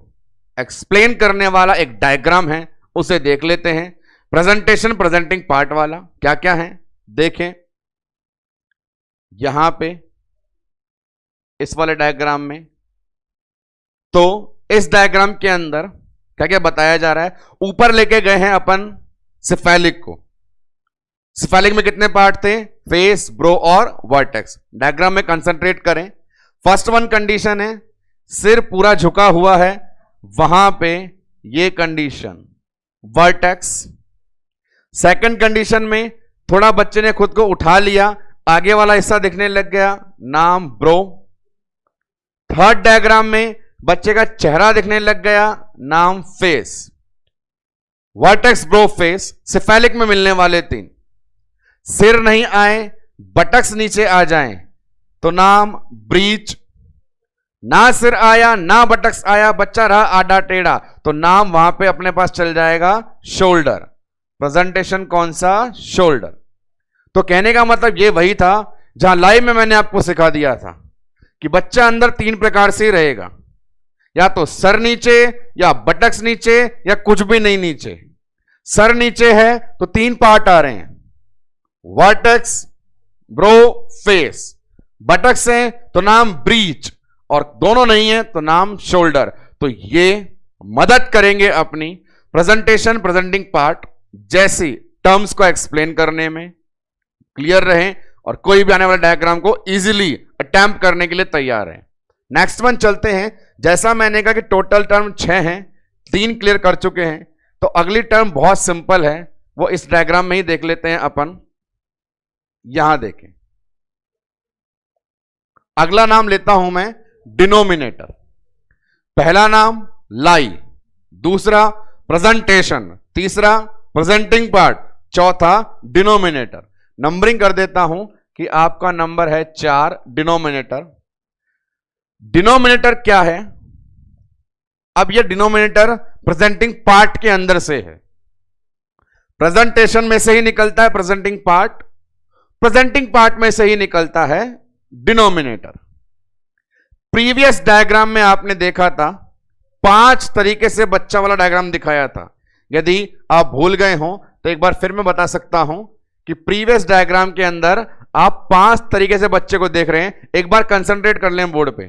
एक्सप्लेन करने वाला एक डायग्राम है, उसे देख लेते हैं। प्रेजेंटेशन प्रेजेंटिंग पार्ट वाला क्या क्या है देखें। यहां पे इस वाले डायग्राम में, तो इस डायग्राम के अंदर क्या क्या बताया जा रहा है। ऊपर लेके गए हैं अपन सिफेलिक को। सिफेलिक में कितने पार्ट थे? फेस, ब्रो और वर्टेक्स। डायग्राम में कंसंट्रेट करें। फर्स्ट वन कंडीशन है सिर पूरा झुका हुआ है, वहां पे ये कंडीशन वर्टेक्स। सेकंड कंडीशन में थोड़ा बच्चे ने खुद को उठा लिया, आगे वाला हिस्सा दिखने लग गया, नाम ब्रो। थर्ड डायग्राम में बच्चे का चेहरा दिखने लग गया, नाम face. Vertex, bro, face. Cephalic में मिलने वाले तीन। सिर नहीं आए, बटक्स नीचे आ जाएं तो नाम ब्रीच। ना सिर आया ना बटक्स आया, बच्चा रहा आड़ा टेढ़ा, तो नाम वहां पे अपने पास चल जाएगा शोल्डर। प्रेजेंटेशन कौन सा? शोल्डर। तो कहने का मतलब ये वही था जहां लाइव में मैंने आपको सिखा दिया था कि बच्चा अंदर तीन प्रकार से रहेगा, या तो सर नीचे, या बटक्स नीचे, या कुछ भी नहीं नीचे। सर नीचे है तो तीन पार्ट आ रहे हैं, वर्टेक्स, ब्रो, फेस। बटक्स है तो नाम ब्रीच, और दोनों नहीं है तो नाम शोल्डर। तो ये मदद करेंगे अपनी प्रेजेंटेशन प्रेजेंटिंग पार्ट जैसी टर्म्स को एक्सप्लेन करने में। क्लियर रहें और कोई भी आने वाले डायग्राम को इजीली अटेम्प्ट करने के लिए तैयार है। नेक्स्ट वन चलते हैं। जैसा मैंने कहा कि टोटल टर्म 6 हैं, 3 क्लियर कर चुके हैं, तो अगली टर्म बहुत सिंपल है, वो इस डायग्राम में ही देख लेते हैं अपन। यहां देखें, अगला नाम लेता हूं मैं डिनोमिनेटर। पहला नाम लाई, दूसरा प्रेजेंटेशन, तीसरा प्रेजेंटिंग पार्ट, चौथा डिनोमिनेटर। नंबरिंग कर देता हूं कि आपका नंबर है 4 डिनोमिनेटर। डिनोमिनेटर क्या है? अब यह डिनोमिनेटर प्रेजेंटिंग पार्ट के अंदर से है। प्रेजेंटेशन में से ही निकलता है प्रेजेंटिंग पार्ट, प्रेजेंटिंग पार्ट में से ही निकलता है डिनोमिनेटर। प्रीवियस डायग्राम में आपने देखा था 5 तरीके से बच्चा वाला डायग्राम दिखाया था। यदि आप भूल गए हो तो एक बार फिर मैं बता सकता हूं कि प्रीवियस डायग्राम के अंदर आप 5 तरीके से बच्चे को देख रहे हैं। एक बार कंसंट्रेट कर लें बोर्ड पे।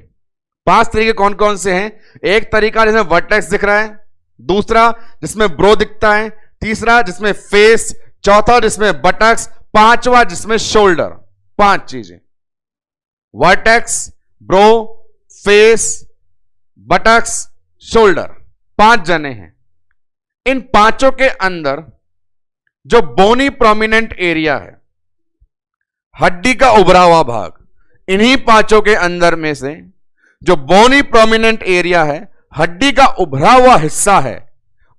5 तरीके कौन कौन से हैं? एक तरीका जिसमें वर्टेक्स दिख रहा है, दूसरा जिसमें ब्रो दिखता है, तीसरा जिसमें फेस, चौथा जिसमें बटक्स, पांचवा जिसमें शोल्डर। 5 चीजें, vertex, bro, face, buttocks, shoulder. 5 जने हैं। इन पांचों के अंदर जो बोनी प्रोमिनेंट एरिया है, हड्डी का उभरा हुआ भाग, इन्हीं पांचों के अंदर में से जो बोनी प्रोमिनेंट एरिया है, हड्डी का उभरा हुआ हिस्सा है,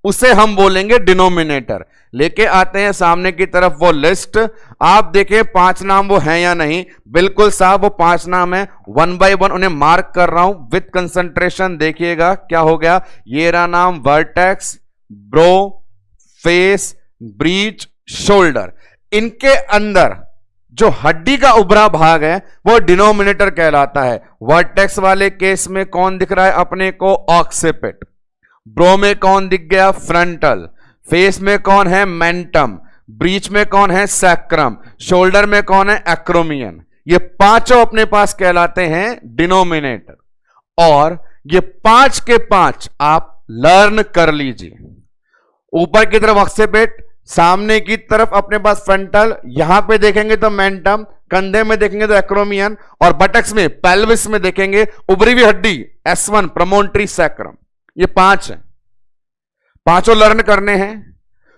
उसे हम बोलेंगे डिनोमिनेटर। लेके आते हैं सामने की तरफ वो लिस्ट। आप देखें 5 नाम वो हैं या नहीं। बिल्कुल साहब, वो 5 नाम है। 1 बाय 1 उन्हें मार्क कर रहा हूं विथ कंसंट्रेशन। देखिएगा क्या हो गया। ये रहा नाम vertex, bro, face, breach, shoulder. इनके अंदर जो हड्डी का उभरा भाग है वो डिनोमिनेटर कहलाता है। वर्टेक्स वाले केस में कौन दिख रहा है अपने को? ऑक्सिपिट। ब्रो में कौन दिख गया? फ्रंटल। फेस में कौन है? मेंटम। ब्रीच में कौन है? सैक्रम। शोल्डर में कौन है? एक्रोमियन। ये पांचों अपने पास कहलाते हैं डिनोमिनेटर। और ये 5 के 5 आप लर्न कर लीजिए। ऊपर की तरफ ऑक्सिपिट, सामने की तरफ अपने पास फ्रंटल, यहां पे देखेंगे तो मेंटम, कंधे में देखेंगे तो एक्रोमियन, और बटक्स में, पेल्विस में देखेंगे उभरी हुई हड्डी S1 प्रमोन्ट्री सैक्रम। ये 5 हैं। पांचों लर्न करने हैं,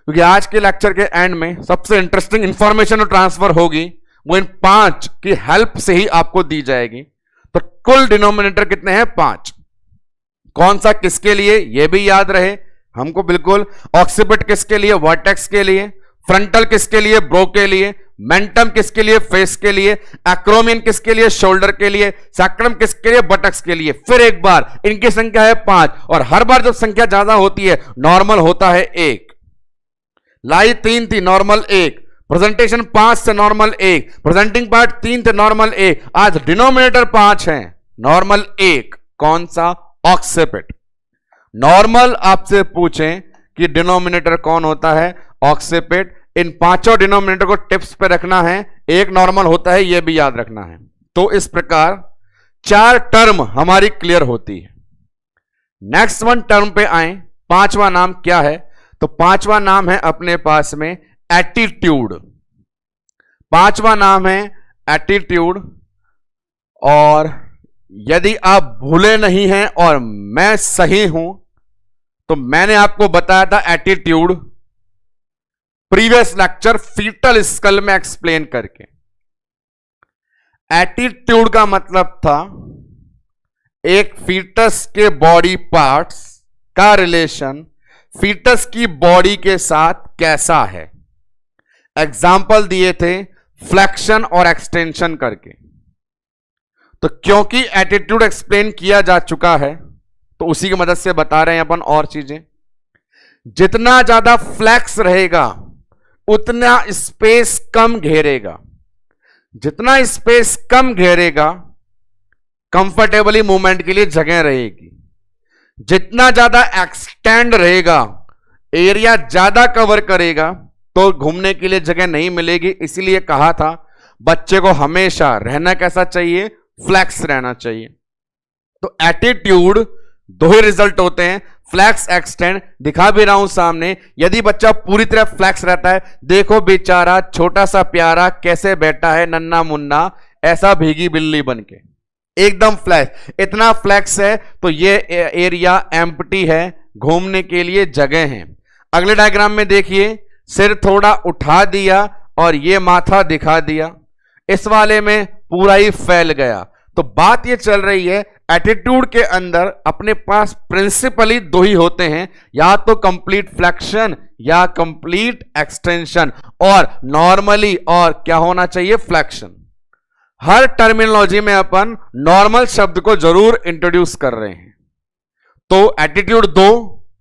क्योंकि आज के लेक्चर के एंड में सबसे इंटरेस्टिंग इंफॉर्मेशन ट्रांसफर होगी वो इन 5 की हेल्प से ही आपको दी जाएगी। तो कुल डिनोमिनेटर कितने हैं? 5। कौन सा किसके लिए ये भी याद रहे हमको बिल्कुल। ऑक्सिपिट किसके लिए? वर्टेक्स के लिए। फ्रंटल किसके लिए? ब्रो के लिए। मेंटम किसके लिए? फेस के लिए। एक्रोमियन किसके लिए? शोल्डर के लिए। सैक्रम किसके लिए? बटक्स के लिए। फिर एक बार इनकी संख्या है 5, और हर बार जब संख्या ज्यादा होती है नॉर्मल होता है 1। लाई 3 थी, नॉर्मल 1। प्रेजेंटेशन 5 से नॉर्मल 1। प्रेजेंटिंग पार्ट 3 थे, नॉर्मल 1। आज डिनोमिनेटर 5 है, नॉर्मल 1। कौन सा? ऑक्सीपिट। नॉर्मल आपसे पूछें कि डिनोमिनेटर कौन होता है? ऑक्सीपिट। इन पांचों डिनोमिनेटर को टिप्स पे रखना है, एक नॉर्मल होता है, यह भी याद रखना है। तो इस प्रकार 4 टर्म हमारी क्लियर होती है। नेक्स्ट वन टर्म पे आए, पांचवा नाम क्या है? तो पांचवा नाम है अपने पास में एटीट्यूड। पांचवा नाम है एटीट्यूड। और यदि आप भूले नहीं हैं और मैं सही हूं, तो मैंने आपको बताया था attitude previous lecture foetal skull में एक्सप्लेन करके। एटीट्यूड का मतलब था एक फीटस के बॉडी पार्ट्स का रिलेशन फीटस की बॉडी के साथ कैसा है। एग्जाम्पल दिए थे फ्लेक्शन और एक्सटेंशन करके। तो क्योंकि एटीट्यूड एक्सप्लेन किया जा चुका है, तो उसी की मदद से बता रहे हैं अपन और चीजें। जितना ज्यादा फ्लैक्स रहेगा उतना स्पेस कम घेरेगा। जितना स्पेस कम घेरेगा कंफर्टेबली मूवमेंट के लिए जगह रहेगी। जितना ज्यादा एक्सटेंड रहेगा, एरिया ज्यादा कवर करेगा, तो घूमने के लिए जगह नहीं मिलेगी। इसीलिए कहा था बच्चे को हमेशा रहना कैसा चाहिए? फ्लैक्स रहना चाहिए। तो एटीट्यूड दो ही रिजल्ट होते हैं, फ्लैक्स एक्सटेंड। दिखा भी रहा हूं सामने। यदि बच्चा पूरी तरह फ्लैक्स रहता है, देखो बेचारा छोटा सा प्यारा कैसे बैठा है, नन्ना मुन्ना, ऐसा भीगी बिल्ली बनके, एकदम फ्लैक्स। इतना फ्लैक्स है तो ये एरिया एम्प्टी है, घूमने के लिए जगह है। अगले डायग्राम में देखिए, सिर थोड़ा उठा दिया और ये माथा दिखा दिया। इस वाले में पूरा ही फैल गया। तो बात ये चल रही है एटीट्यूड के अंदर अपने पास प्रिंसिपली दो ही होते हैं, या तो कंप्लीट फ्लेक्शन या कंप्लीट एक्सटेंशन, और नॉर्मली और क्या होना चाहिए? फ्लेक्शन। हर टर्मिनोलॉजी में अपन नॉर्मल शब्द को जरूर इंट्रोड्यूस कर रहे हैं। तो एटीट्यूड 2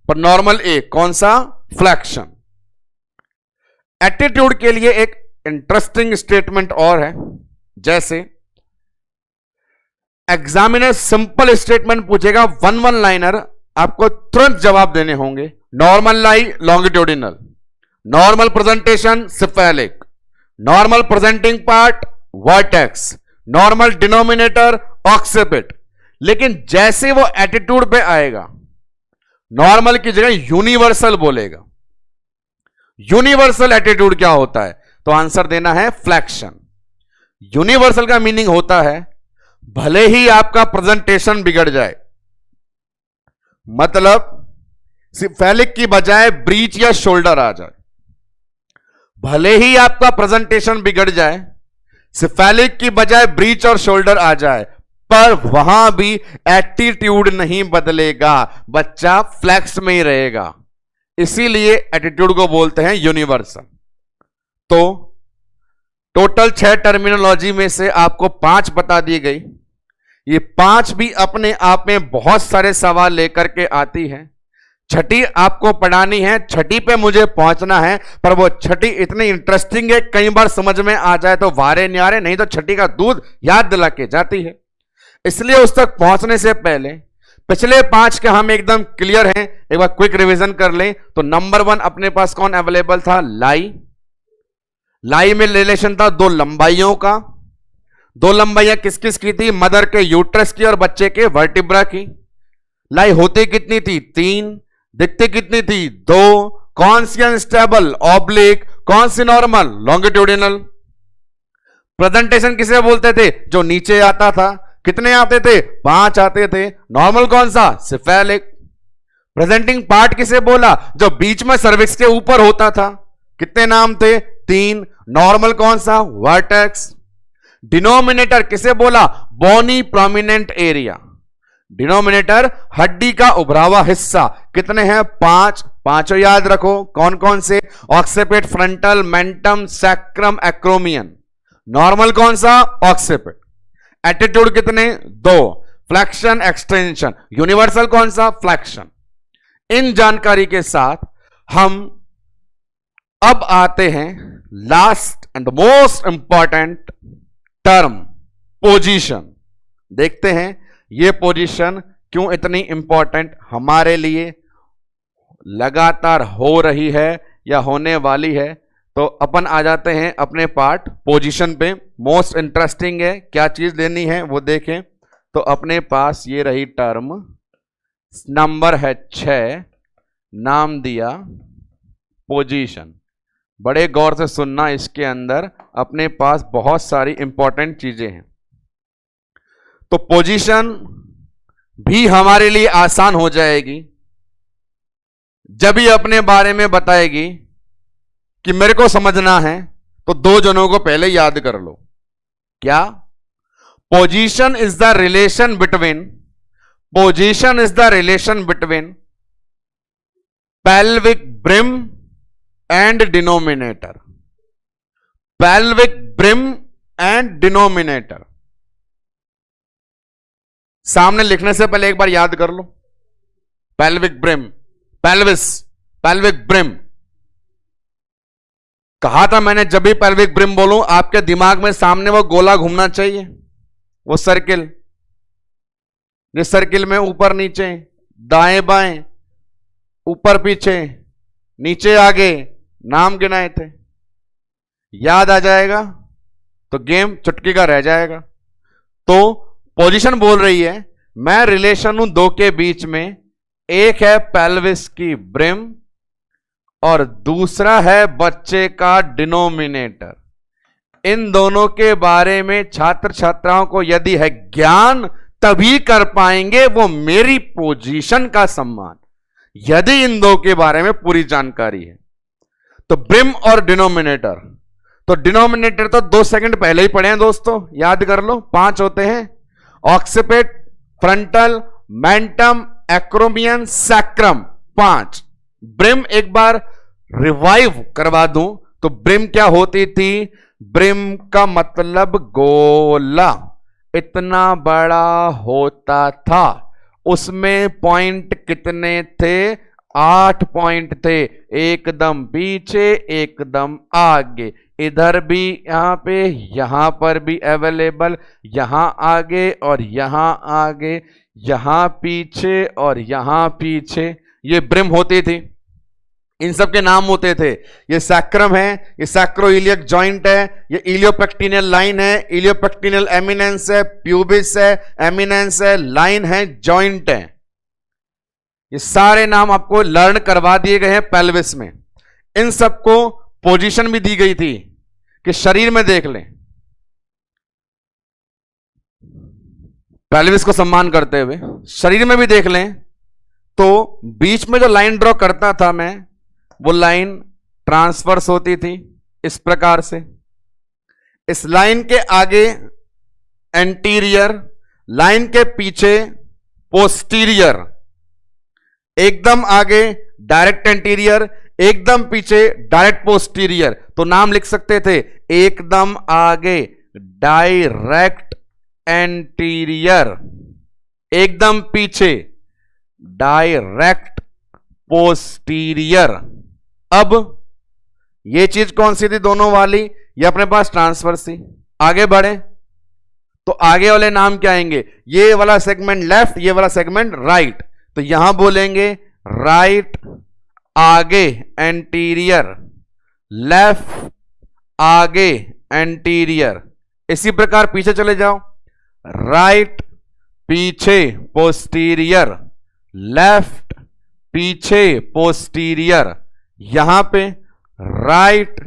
पर नॉर्मल 1, कौन सा? फ्लेक्शन। एटीट्यूड के लिए एक इंटरेस्टिंग स्टेटमेंट और है, जैसे एग्जामिनर सिंपल स्टेटमेंट पूछेगा, 1 लाइनर, आपको तुरंत जवाब देने होंगे। Normal lie longitudinal, normal presentation cephalic, normal presenting part vertex, normal denominator occiput. लेकिन जैसे वो एटीट्यूड पे आएगा, नॉर्मल की जगह यूनिवर्सल बोलेगा। यूनिवर्सल एटीट्यूड क्या होता है? तो आंसर देना है फ्लेक्शन। यूनिवर्सल का मीनिंग होता है भले ही आपका प्रेजेंटेशन बिगड़ जाए, मतलब सिफेलिक की बजाय ब्रीच या शोल्डर आ जाए, भले ही आपका प्रेजेंटेशन बिगड़ जाए, सिफेलिक की बजाय ब्रीच और शोल्डर आ जाए, पर वहां भी एटीट्यूड नहीं बदलेगा, बच्चा फ्लैक्स में ही रहेगा। इसीलिए एटीट्यूड को बोलते हैं यूनिवर्सल। तो टोटल 6 टर्मिनोलॉजी में से आपको 5 बता दी गई। ये 5 भी अपने आप में बहुत सारे सवाल लेकर के आती है। छठी आपको पढ़ानी है, छठी पे मुझे पहुंचना है, पर वो छठी इतनी इंटरेस्टिंग है, कई बार समझ में आ जाए तो वारे न्यारे, नहीं तो छठी का दूध याद दिला के जाती है। इसलिए उस तक पहुंचने से पहले पिछले 5 के हम एकदम क्लियर हैं, एक बार क्विक रिवीजन कर लें। तो नंबर 1 अपने पास कौन अवेलेबल था? लाई। लाई में रिलेशन था 2 लंबाइयों का। 2 लंबाइयां किस किस की थी? मदर के यूट्रस की और बच्चे के वर्टिब्रा की। लाई होती कितनी थी? 3। दिखती कितनी थी? 2। कौन सी अनस्टेबल? ऑब्लिक। कौन सी नॉर्मल? लॉन्गिट्यूडिनल। प्रेजेंटेशन किसे बोलते थे? जो नीचे आता था। कितने आते थे? 5 आते थे। नॉर्मल कौन सा? सिफेलिक। प्रेजेंटिंग पार्ट किसे बोला? जो बीच में सर्विक्स के ऊपर होता था। कितने नाम थे? 3। नॉर्मल कौन सा? वर्टेक्स। डिनोमिनेटर किसे बोला? बोनी प्रोमिनेंट एरिया। डिनोमिनेटर हड्डी का उभरा हुआ हिस्सा। कितने हैं? 5। पांचों याद रखो। कौन कौन से? Occiput, frontal, mentum, sacrum, acromion. Normal कौन सा? ऑक्सीपिट। एटीट्यूड कितने? 2। Flexion, extension. यूनिवर्सल कौन सा? फ्लेक्शन। इन जानकारी के साथ हम अब आते हैं last and most important term, position. देखते हैं ये पोजीशन क्यों इतनी इंपॉर्टेंट हमारे लिए लगातार हो रही है या होने वाली है। तो अपन आ जाते हैं अपने पार्ट पोजीशन पे। मोस्ट इंटरेस्टिंग है, क्या चीज लेनी है वो देखें। तो अपने पास ये रही टर्म, नंबर है 6, नाम दिया पोजीशन। बड़े गौर से सुनना, इसके अंदर अपने पास बहुत सारी इंपॉर्टेंट चीजें हैं। तो पोजीशन भी हमारे लिए आसान हो जाएगी जब ही अपने बारे में बताएगी कि मेरे को समझना है। तो 2 जनों को पहले याद कर लो। क्या? Position is the relation between, position is the relation between pelvic brim and denominator. pelvic brim and denominator. सामने लिखने से पहले एक बार याद कर लो। pelvic brim, pelvis, pelvic brim। कहा था मैंने, जब भी pelvic brim बोलूं आपके दिमाग में सामने वो गोला घूमना चाहिए, वो सर्किल। जिस सर्किल में ऊपर नीचे, दाएं बाएं, ऊपर पीछे, नीचे आगे नाम गिनाए थे। याद आ जाएगा तो गेम चुटकी का रह जाएगा। तो पोजीशन बोल रही है मैं रिलेशन हूं 2 के बीच में। एक है पेल्विस की ब्रिम और दूसरा है बच्चे का डिनोमिनेटर। इन दोनों के बारे में छात्र छात्राओं को यदि है ज्ञान तभी कर पाएंगे वो मेरी पोजीशन का सम्मान, यदि इन 2 के बारे में पूरी जानकारी है। तो ब्रिम और डिनोमिनेटर, तो डिनोमिनेटर तो 2 सेकंड पहले ही पढ़े हैं दोस्तों, याद कर लो। 5 होते हैं, occiput, frontal, mentum, acromion, sacrum, 5। Brim एक बार रिवाइव करवा दूं तो ब्रिम क्या होती थी? ब्रिम का मतलब गोला, इतना बड़ा होता था। उसमें पॉइंट कितने थे? 8 पॉइंट थे। एकदम पीछे, एकदम आगे, इधर भी, यहां पर भी अवेलेबल, यहां आगे और यहां आगे, यहां पीछे और यहां पीछे। ये ब्रिम होती थी। इन सब के नाम होते थे। ये सैक्रम है, ये सैक्रोइलियक जॉइंट है, ये इलियोपेक्टिनियल लाइन है, इलियोपेक्टिनियल एमिनेंस है, प्यूबिस है, एमिनेंस है, लाइन है, जॉइंट है। ये सारे नाम आपको लर्न करवा दिए गए हैं पेल्विस में। इन सबको पोजीशन भी दी गई थी कि शरीर में देख लें, पेल्विस को सम्मान करते हुए शरीर में भी देख लें। तो बीच में जो लाइन ड्रॉ करता था मैं, वो लाइन ट्रांसवर्स होती थी इस प्रकार से। इस लाइन के आगे एंटीरियर, लाइन के पीछे पोस्टीरियर, एकदम आगे डायरेक्ट एंटीरियर, एकदम पीछे डायरेक्ट पोस्टीरियर। तो नाम लिख सकते थे, एकदम आगे डायरेक्ट एंटीरियर, एकदम पीछे डायरेक्ट पोस्टीरियर। अब ये चीज कौन सी थी दोनों वाली? ये अपने पास ट्रांसवर्स थी। आगे बढ़े तो आगे वाले नाम क्या आएंगे? ये वाला सेगमेंट लेफ्ट, ये वाला सेगमेंट राइट। तो यहां बोलेंगे राइट आगे एंटीरियर, लेफ्ट आगे एंटीरियर। इसी प्रकार पीछे चले जाओ, राइट पीछे पोस्टीरियर, लेफ्ट पीछे पोस्टीरियर। यहां पे राइट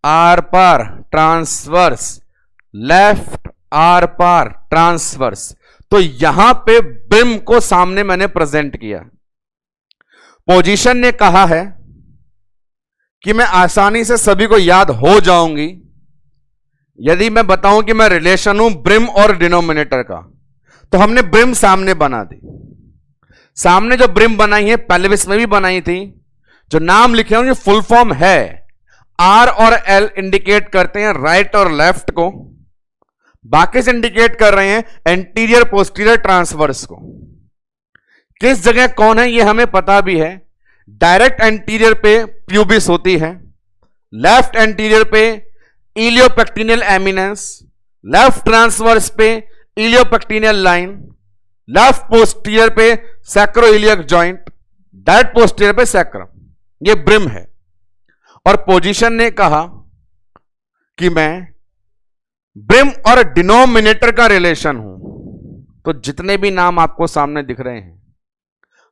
आर पार ट्रांसवर्स, लेफ्ट आर पार ट्रांसवर्स। तो यहां पे ब्रिम को सामने मैंने प्रेजेंट किया। पोजीशन ने कहा है कि मैं आसानी से सभी को याद हो जाऊंगी यदि मैं बताऊं कि मैं रिलेशन हूं ब्रिम और डिनोमिनेटर का। तो हमने ब्रिम सामने बना दी। सामने जो ब्रिम बनाई है पेल्विस में भी बनाई थी, जो नाम लिखे होंगे फुल फॉर्म है, आर और एल इंडिकेट करते हैं राइट और लेफ्ट को, बाकी से इंडिकेट कर रहे हैं एंटीरियर पोस्टीरियर ट्रांसवर्स को। किस जगह कौन है ये हमें पता भी है। डायरेक्ट एंटीरियर पे प्यूबिस होती है, लेफ्ट एंटीरियर पे इलियोपेक्टिनियल एमिनेंस, लेफ्ट ट्रांसवर्स पे इलियोपेक्टिनियल लाइन, लेफ्ट पोस्टीरियर पे सैक्रोइलियक जॉइंट, डायरेक्ट पोस्टीरियर पे सैक्रम, ये ब्रिम है। और पोजीशन ने कहा कि मैं ब्रिम और डिनोमिनेटर का रिलेशन हूं, तो जितने भी नाम आपको सामने दिख रहे हैं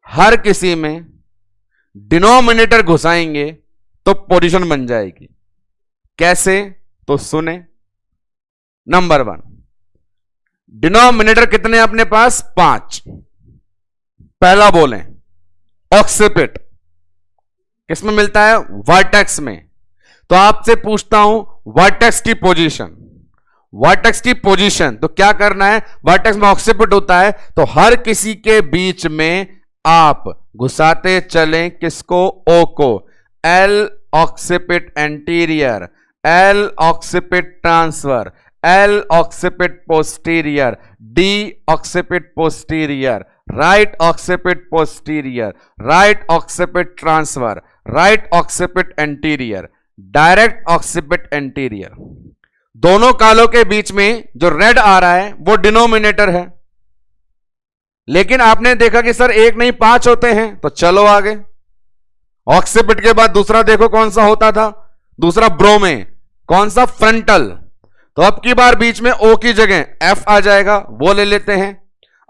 हर किसी में डिनोमिनेटर घुसाएंगे तो पोजीशन बन जाएगी। कैसे? तो सुने। नंबर 1, डिनोमिनेटर कितने अपने पास? 5। पहला बोलें ऑक्सिपिट, किसमें मिलता है? वर्टेक्स में। तो आपसे पूछता हूं वर्टेक्स की पोजीशन, वर्टेक्स की पोजीशन तो क्या करना है? वर्टेक्स में ऑक्सिपिट होता है तो हर किसी के बीच में आप घुसाते चलें किसको? ओ को। L occiput anterior, L occiput transfer, L occiput posterior, D occiput posterior, right occiput posterior, right occiput transfer, right occiput anterior, direct occiput anterior. दोनों कालों के बीच में जो रेड आ रहा है वो डिनोमिनेटर है। लेकिन आपने देखा कि सर एक नहीं 5 होते हैं, तो चलो आगे। ऑक्सिपिट के बाद दूसरा देखो कौन सा होता था? दूसरा ब्रो में कौन सा? फ्रंटल। तो अब की बार बीच में ओ की जगह एफ आ जाएगा, वो ले लेते हैं।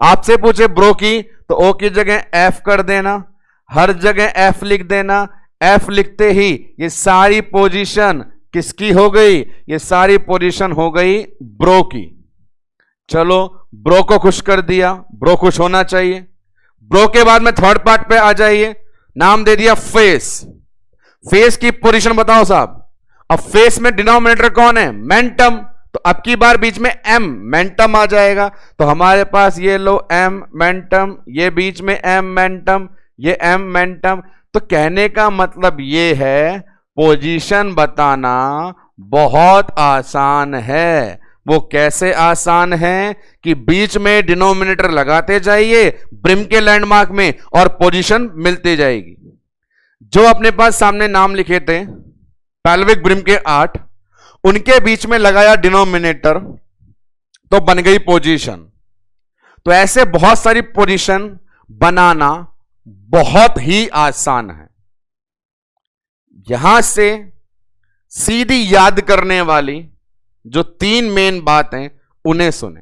आपसे पूछे ब्रो की तो ओ की जगह एफ कर देना, हर जगह एफ लिख देना। एफ लिखते ही ये सारी पोजीशन किसकी हो गई? ये सारी पोजीशन हो गई ब्रो की। चलो ब्रो को खुश कर दिया, ब्रो खुश होना चाहिए। ब्रो के बाद में थर्ड पार्ट पे आ जाइए, नाम दे दिया फेस। फेस की पोजीशन बताओ साहब। अब फेस में डिनोमिनेटर कौन है? मेंटम। तो अब की बार बीच में एम मेंटम आ जाएगा, तो हमारे पास ये लो एम मेंटम, ये बीच में एम मेंटम, ये एम मेंटम। तो कहने का मतलब ये है पोजीशन बताना बहुत आसान है। वो कैसे आसान है कि बीच में डिनोमिनेटर लगाते जाइए ब्रिम के लैंडमार्क में और पोजीशन मिलती जाएगी। जो अपने पास सामने नाम लिखे थे पेल्विक ब्रिम के 8, उनके बीच में लगाया डिनोमिनेटर तो बन गई पोजीशन। तो ऐसे बहुत सारी पोजीशन बनाना बहुत ही आसान है। यहां से सीधी याद करने वाली जो 3 मेन बात हैं उन्हें सुने।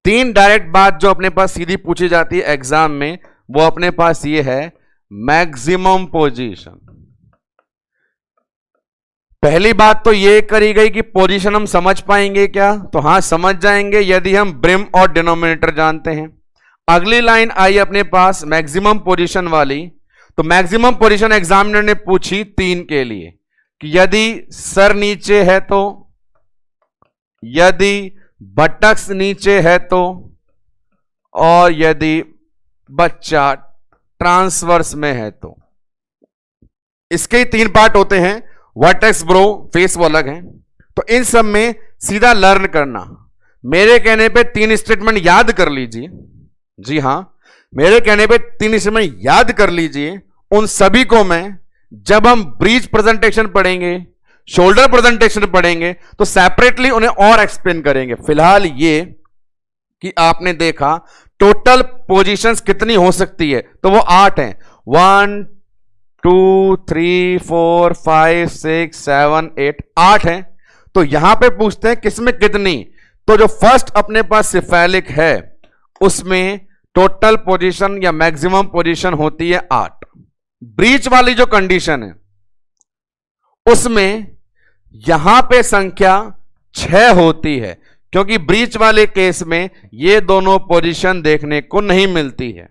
3 डायरेक्ट बात जो अपने पास सीधी पूछी जाती है एग्जाम में, वो अपने पास ये है मैक्सिमम पोजीशन। पहली बात तो ये करी गई कि पोजीशन हम समझ पाएंगे क्या? तो हां समझ जाएंगे यदि हम ब्रिम और डिनोमिनेटर जानते हैं। अगली लाइन आई अपने पास मैक्सिमम पोजीशन वाली। तो मैक्सिमम पोजीशन एग्जामिनर ने पूछी 3 के लिए कि यदि सर नीचे है तो, यदि बटक्स नीचे है तो, और यदि बच्चा ट्रांसवर्स में है तो। इसके 3 पार्ट होते हैं, वर्टेक्स, ब्रो, फेस वो अलग है। तो इन सब में सीधा लर्न करना। मेरे कहने पे 3 स्टेटमेंट याद कर लीजिए। जी हां, मेरे कहने पे 3 स्टेटमेंट याद कर लीजिए। उन सभी को मैं जब हम ब्रीच प्रेजेंटेशन पढ़ेंगे, शोल्डर प्रेजेंटेशन पढ़ेंगे, तो सेपरेटली उन्हें और एक्सप्लेन करेंगे। फिलहाल ये कि आपने देखा टोटल पोजीशंस कितनी हो सकती है, तो वो 8 हैं। 1 2 3 4 5 6 7 8 8 हैं। तो यहां पे पूछते हैं किसमें कितनी, तो जो फर्स्ट अपने पास सिफेलिक है उसमें टोटल पोजीशन या मैक्सिमम पोजीशन होती है 8। ब्रीच वाली जो कंडीशन है उसमें यहां पे संख्या 6 होती है, क्योंकि ब्रीच वाले केस में ये दोनों पोजीशन देखने को नहीं मिलती है।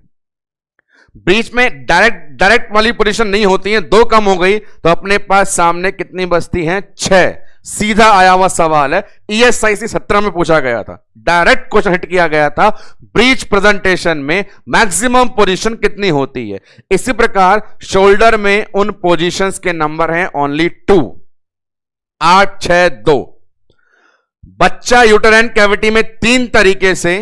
ब्रीच में डायरेक्ट वाली पोजीशन नहीं होती है, 2 कम हो गई, तो अपने पास सामने कितनी बचती हैं? 6। सीधा आया हुआ सवाल है, ESIC 17 में पूछा गया था, डायरेक्ट क्वेश्चन हिट किया गया था, ब्रीच प्रेजेंटेशन में मैक्सिमम पोजीशन कितनी होती है। इसी प्रकार शोल्डर में उन पोजीशंस के नंबर हैं ओनली 2, 8, 6, 2। बच्चा यूटेराइन कैविटी में 3 तरीके से,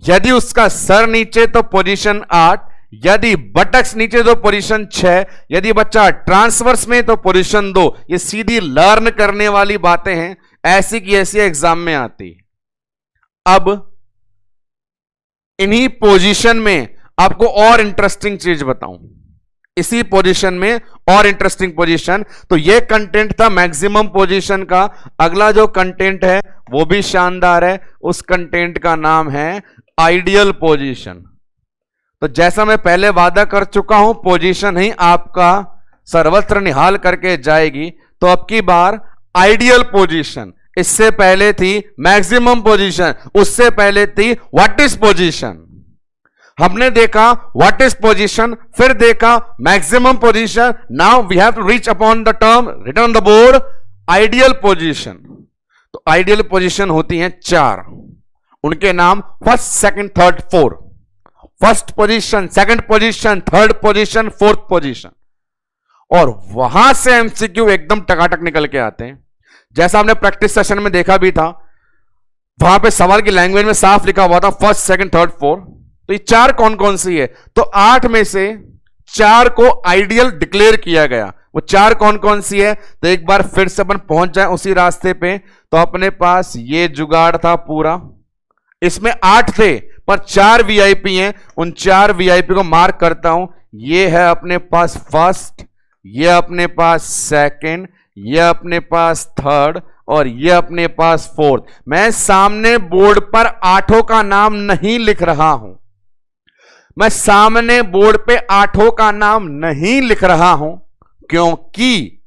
यदि उसका सर नीचे तो पोजीशन 8, यदि बटक्स नीचे तो पोजीशन 6, यदि बच्चा ट्रांसवर्स में तो पोजीशन 2। ये सीधी लर्न करने वाली बातें हैं, ऐसी की ऐसी एग्जाम में आती है। अब इन्हीं पोजीशन में आपको और इंटरेस्टिंग चीज बताऊं, इसी पोजीशन में और इंटरेस्टिंग पोजीशन, तो ये कंटेंट था मैक्सिमम पोजीशन का। अगला जो कंटेंट है वो भी शानदार है, उस कंटेंट का नाम है आइडियल पोजीशन। तो जैसा मैं पहले वादा कर चुका हूं, पोजीशन ही आपका सर्वत्र निहाल करके जाएगी, तो अब की बार आइडियल पोजीशन, इससे पहले थी मैक्सिमम पोजीशन, उससे पहले थी व्हाट इज पोजीशन। हमने देखा व्हाट इज पोजीशन, फिर देखा maximum position, now we have to reach upon the term written on the board ideal position. तो आइडियल पोजीशन होती हैं 4, उनके नाम first, second, third, fourth. First position, second position, third position, fourth position, और वहां से एमसीक्यू एकदम टकाटक निकल के आते हैं। जैसा हमने प्रैक्टिस सेशन में देखा भी था, वहां पे सवाल की लैंग्वेज में साफ लिखा हुआ था फर्स्ट, सेकंड, थर्ड, फोर्थ। तो ये 4 कौन कौन सी है, तो 8 में से 4 को आइडियल डिक्लेयर किया गया। वो 4 कौन कौन सी है, तो एक बार फिर से अपन पहुंच जाए उसी रास्ते पे। तो अपने पास ये जुगाड़ था पूरा, इसमें 8 थे पर 4 वीआईपी हैं, उन 4 वीआईपी को मार्क करता हूं। ये है अपने पास फर्स्ट, ये अपने पास सेकंड, ये अपने पास थर्ड, और ये अपने पास फोर्थ। मैं सामने बोर्ड पर 8 का नाम नहीं लिख रहा हूं, मैं सामने बोर्ड पे 8 का नाम नहीं लिख रहा हूं, क्योंकि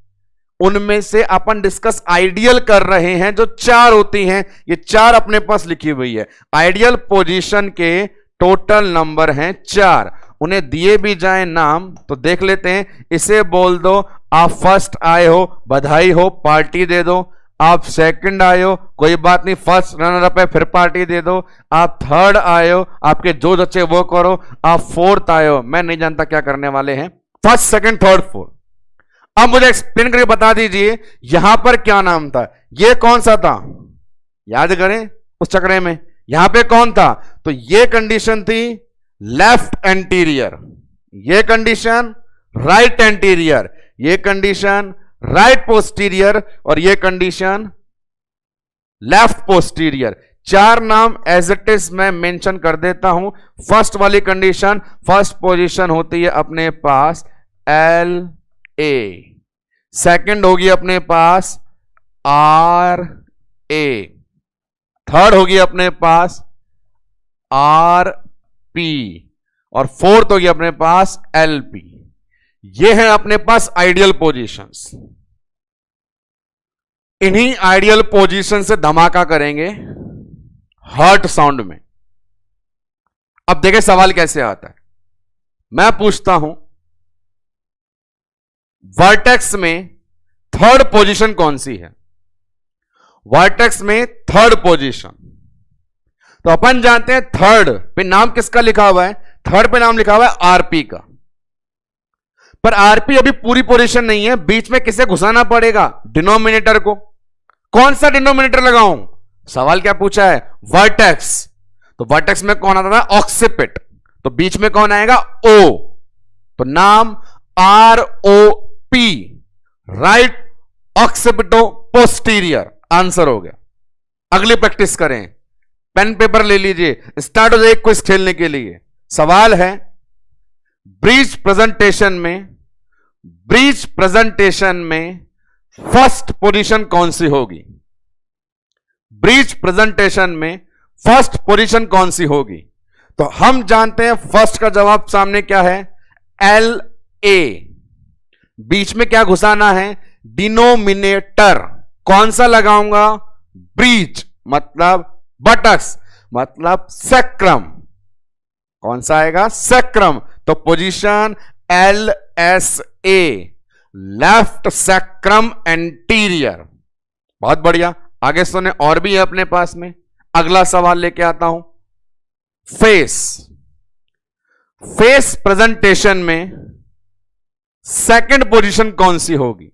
उनमें से अपन डिस्कस आइडियल कर रहे हैं, जो 4 होती हैं, ये 4 अपने पास लिखी हुई है। आइडियल पोजीशन के टोटल नंबर हैं 4, उन्हें दिए भी जाए नाम तो देख लेते हैं। इसे बोल दो आप फर्स्ट आए हो, बधाई हो, पार्टी दे दो। आप सेकंड आए हो, कोई बात नहीं, फर्स्ट रनर अप है, फिर पार्टी दे दो। आप थर्ड आए हो, आपके जो बच्चे वो करो। आप फोर्थ आए हो, मैं नहीं जानता क्या करने वाले हैं, फर्स्ट, सेकंड, थर्ड, फोर्थ। अब मुझे एक्सप्लेन करके बता दीजिए यहां पर क्या नाम था, ये कौन सा था, याद करें उस चक्रे में। यहां पे कौन था, तो ये कंडीशन थी लेफ्ट एंटीरियर, ये कंडीशन राइट एंटीरियर, ये कंडीशन राइट पोस्टीरियर, और ये कंडीशन लेफ्ट पोस्टीरियर। 4 नाम एज इट इज मैं मेंशन कर देता हूं। फर्स्ट वाली कंडीशन, फर्स्ट पोजीशन होती है अपने पास एल ए, सेकंड होगी अपने पास आर ए, थर्ड होगी अपने पास आर पी, और फोर्थ होगी अपने पास एल पी। ये है अपने पास आइडियल पोजीशंस। इन्हीं आइडियल पोजीशन से धमाका करेंगे हर्ट साउंड में। अब देखें सवाल कैसे आता है। मैं पूछता हूं वर्टेक्स में थर्ड पोजीशन कौन सी है, वर्टेक्स में थर्ड पोजीशन। तो अपन जानते हैं थर्ड पे नाम किसका लिखा हुआ है, थर्ड पे नाम लिखा हुआ है आरपी का, पर आरपी अभी पूरी पोजीशन नहीं है, बीच में किसे घुसाना पड़ेगा, डिनोमिनेटर को। कौन सा डिनोमिनेटर लगाऊं, सवाल क्या पूछा है, वर्टेक्स। तो वर्टेक्स में कौन आता था, ऑक्सिपिट, तो बीच में कौन आएगा, ओ, तो नाम R O P, right occipito posterior, answer हो गया। अगली प्रैक्टिस करें, पेन पेपर ले लीजिए, स्टार्ट हो जाए क्विज खेलने के लिए। सवाल है ब्रीच प्रेजेंटेशन में, ब्रीच प्रेजेंटेशन में फर्स्ट पोजीशन कौन सी होगी, ब्रीच प्रेजेंटेशन में फर्स्ट पोजीशन कौन सी होगी। तो हम जानते हैं फर्स्ट का जवाब सामने क्या है, एल ए, बीच में क्या घुसाना है, डिनोमिनेटर। कौन सा लगाऊंगा, ब्रीच मतलब बटक्स मतलब सेक्रम, कौन सा आएगा, सेक्रम। तो position L S A, left sacrum anterior. बहुत बढ़िया, आगे सुने, और भी है अपने पास में। अगला सवाल लेके आता हूं, फेस। फेस प्रेजेंटेशन में सेकंड पोजीशन कौन सी होगी?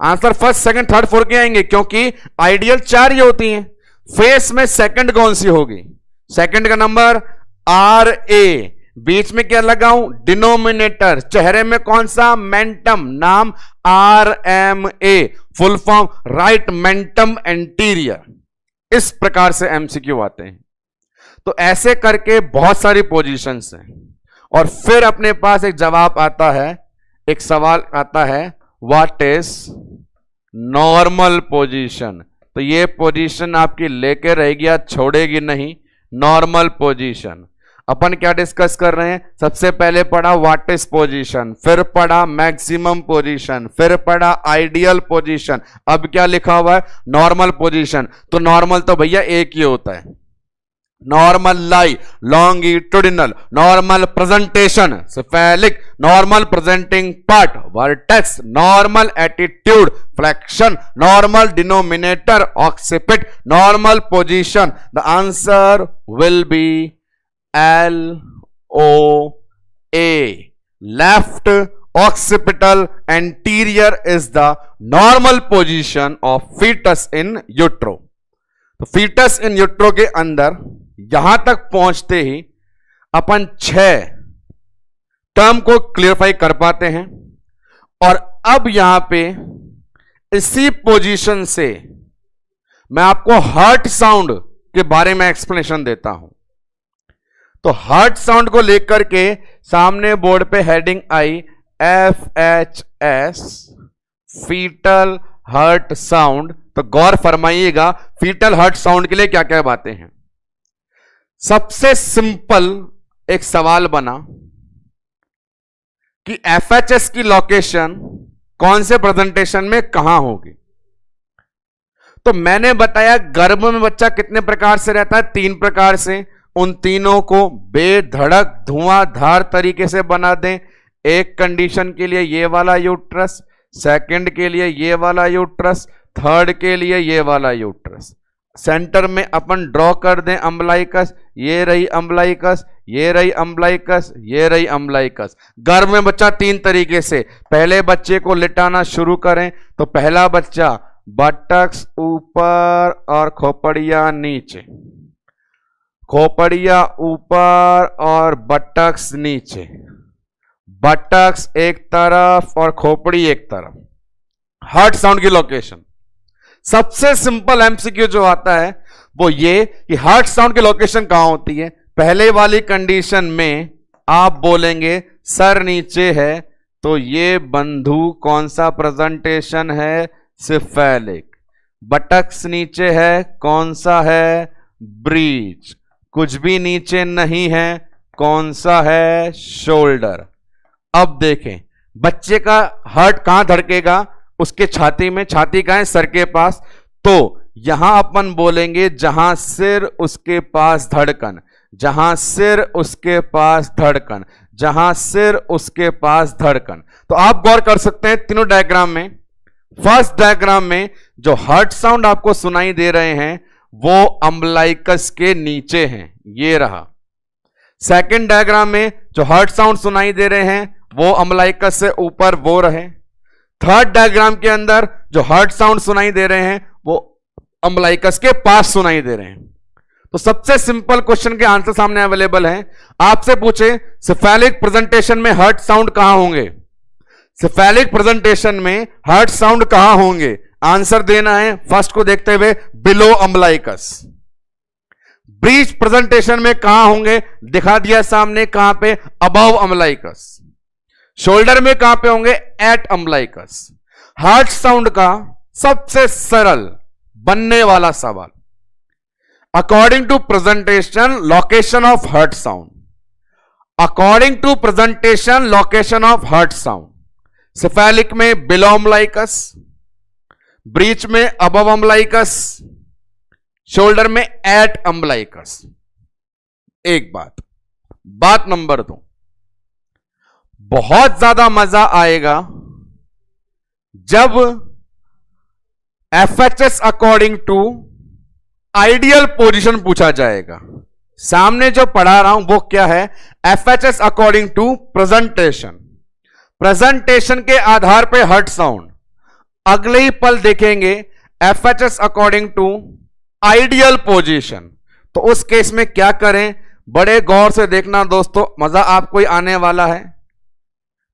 Answer first, second, third, fourth के आएंगे, क्योंकि आइडियल 4 ही होती हैं। फेस में सेकंड कौन सी होगी? सेकंड का नंबर RA, बीच में क्या लगाऊं? डिनोमिनेटर। चेहरे में कौन सा? मेंटम, नाम RMA, full form right mentum anterior. इस प्रकार से MCQ आते हैं। तो ऐसे करके बहुत सारी पोजीशंस हैं, और फिर अपने पास एक जवाब आता है, एक सवाल आता है, व्हाट इज नॉर्मल पोजीशन। तो ये पोजीशन आपकी लेके रहेगी, या छोड़ेगी नहीं। नॉर्मल पोजीशन अपन क्या डिस्कस कर रहे हैं? सबसे पहले पढ़ा व्हाट इज पोजीशन, फिर पढ़ा मैक्सिमम पोजीशन, फिर पढ़ा आइडियल पोजीशन, अब क्या लिखा हुआ है? Normal position. तो नॉर्मल तो भैया एक ही होता है, normal lie, longitudinal, normal presentation cephalic, normal presenting part vertex, normal attitude flexion, normal denominator occiput, normal position. The answer will be LOA, left occipital anterior is the normal position of fetus in utero। तो fetus in utero के अंदर यहां तक पहुंचते ही अपन 6 term को clarify कर पाते हैं, और अब यहां पे इसी पोजीशन से मैं आपको हार्ट साउंड के बारे में एक्सप्लेनेशन देता हूं। तो हार्ट साउंड को लेकर के सामने बोर्ड पे हेडिंग आई FHS, फीटल हार्ट साउंड। तो गौर फरमाइएगा, फीटल हार्ट साउंड के लिए क्या क्या बातें हैं। सबसे सिंपल एक सवाल बना कि FHS की लोकेशन कौन से प्रेजेंटेशन में कहां होगी। तो मैंने बताया गर्भ में बच्चा कितने प्रकार से रहता है? 3 प्रकार से। उन तीनों को बेधड़क धुआंधार तरीके से बना दें। एक कंडीशन के लिए ये वाला यूट्रस, सेकंड के लिए ये वाला यूट्रस, थर्ड के लिए ये वाला यूट्रस। सेंटर में अपन ड्रॉ कर दें अम्बलाइकस, ये रही अम्बलाइकस, ये रही अम्बलाइकस, ये रही अम्बलाइकस। गर्भ में बच्चा 3 तरीके से। पहले बच्चे को लिटाना शुरू करें तो पहला बच्चा बटक्स ऊपर और खोपड़िया नीचे, खोपड़िया ऊपर और बटक्स नीचे, बटक्स एक तरफ और खोपड़ी एक तरफ। हार्ट साउंड की लोकेशन सबसे सिंपल MCQ जो आता है वो ये कि हार्ट साउंड की लोकेशन कहां होती है। पहले वाली कंडीशन में आप बोलेंगे सर नीचे है, तो ये बंधु कौन सा प्रेजेंटेशन है? सिफेलिक। बटक्स नीचे है, कौन सा है? ब्रीच। कुछ भी नीचे नहीं है, कौन सा है? शोल्डर। अब देखें बच्चे का हार्ट कहां धड़केगा? उसके छाती में। छाती कहां है? सर के पास। तो यहां अपन बोलेंगे जहां सिर उसके पास धड़कन, जहां सिर उसके पास धड़कन, जहां सिर उसके पास धड़कन। तो आप गौर कर सकते हैं तीनों डायग्राम में। फर्स्ट डायग्राम में जो हार्ट साउंड आपको सुनाई दे रहे हैं वो अम्बलाइकस के नीचे हैं, ये रहा। सेकंड डायग्राम में जो हार्ट साउंड सुनाई दे रहे हैं वो अम्बलाइकस से ऊपर, वो रहे। थर्ड डायग्राम के अंदर जो हार्ट साउंड सुनाई दे रहे हैं वो अम्बलाइकस के पास सुनाई दे रहे हैं। तो सबसे सिंपल क्वेश्चन के आंसर सामने अवेलेबल हैं। आपसे पूछे सिफेलिक प्रेजेंटेशन में हार्ट साउंड कहां होंगे? सिफेलिक प्रेजेंटेशन में हार्ट साउंड कहां होंगे? आंसर देना है। फर्स्ट को देखते हुए बिलो अम्बलाइकस। ब्रीच प्रेजेंटेशन में कहां होंगे? दिखा दिया सामने, कहां पे? Above umbilicus. शोल्डर में कहां पे होंगे? Eight umbilicus. हार्ट साउंड का सबसे सरल बनने वाला सवाल, according to presentation location of heart sound, according to presentation location of heart sound. Cephalic में बिलो अम्बलाइकस, ब्रीच में अबव अम्बलाइकस, शोल्डर में एट अम्बलाइकस। एक बात नंबर 2, बहुत ज्यादा मजा आएगा जब FHS according to ideal position पूछा जाएगा। सामने जो पढ़ा रहा हूं वो क्या है? FHS according to presentation. Presentation के आधार पे हर्ट साउंड। अगले ही पल देखेंगे FHS according to ideal position. तो उस केस में क्या करें? बड़े गौर से देखना दोस्तों, मजा आपको ही आने वाला है।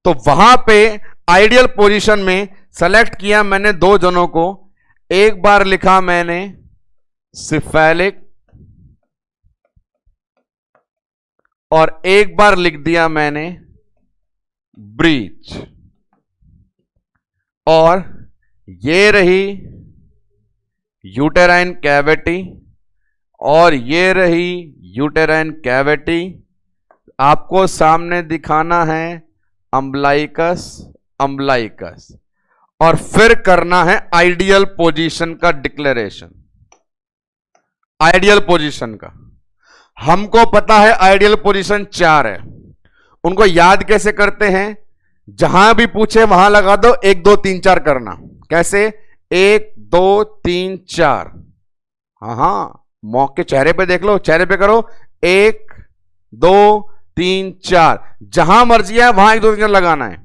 तो वहां पे आइडियल पोजीशन में सेलेक्ट किया मैंने दो जनों को। एक बार लिखा मैंने सिफेलिक और एक बार लिख दिया मैंने ब्रीच। और ये रही यूटेराइन कैविटी और ये रही यूटेराइन कैविटी। आपको सामने दिखाना है अम्बलाइकस, अम्बलाइकस, और फिर करना है आइडियल पोजीशन का डिक्लेरेशन। आइडियल पोजीशन का हमको पता है आइडियल पोजीशन 4 है। उनको याद कैसे करते हैं? जहां भी पूछे वहां लगा दो 1 2 3 4 करना। कैसे? 1 2 3 4। हाँ, मौके चेहरे पे देख लो, चेहरे पे करो 1 2 3 4। जहां मर्जी है वहां 1 2 3 लगाना है,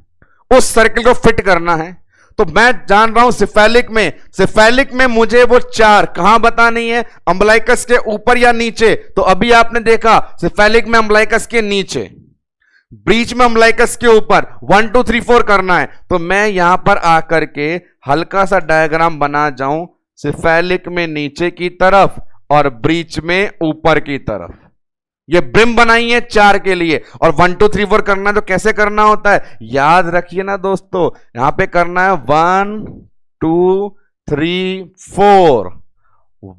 उस सर्किल को फिट करना है। तो मैं जान रहा हूं सिफेलिक में मुझे वो 4 कहां बतानी है? अम्बलाइकस के ऊपर या नीचे? तो अभी आपने देखा सिफेलिक में अम्बलाइकस के नीचे, ब्रीच में अम्बलाइकस के ऊपर। 1 2 3 4 करना है। तो मैं यहां पर आकर के हल्का सा डायग्राम बना जाऊं, सिफेलिक में नीचे की तरफ और ब्रीच में ऊपर की तरफ। ये ब्रिम बनाई है 4 के लिए। और 1 2 3 4 करना है तो कैसे करना होता है? याद रखिए ना दोस्तों, यहां पे करना है 1 2 3 4,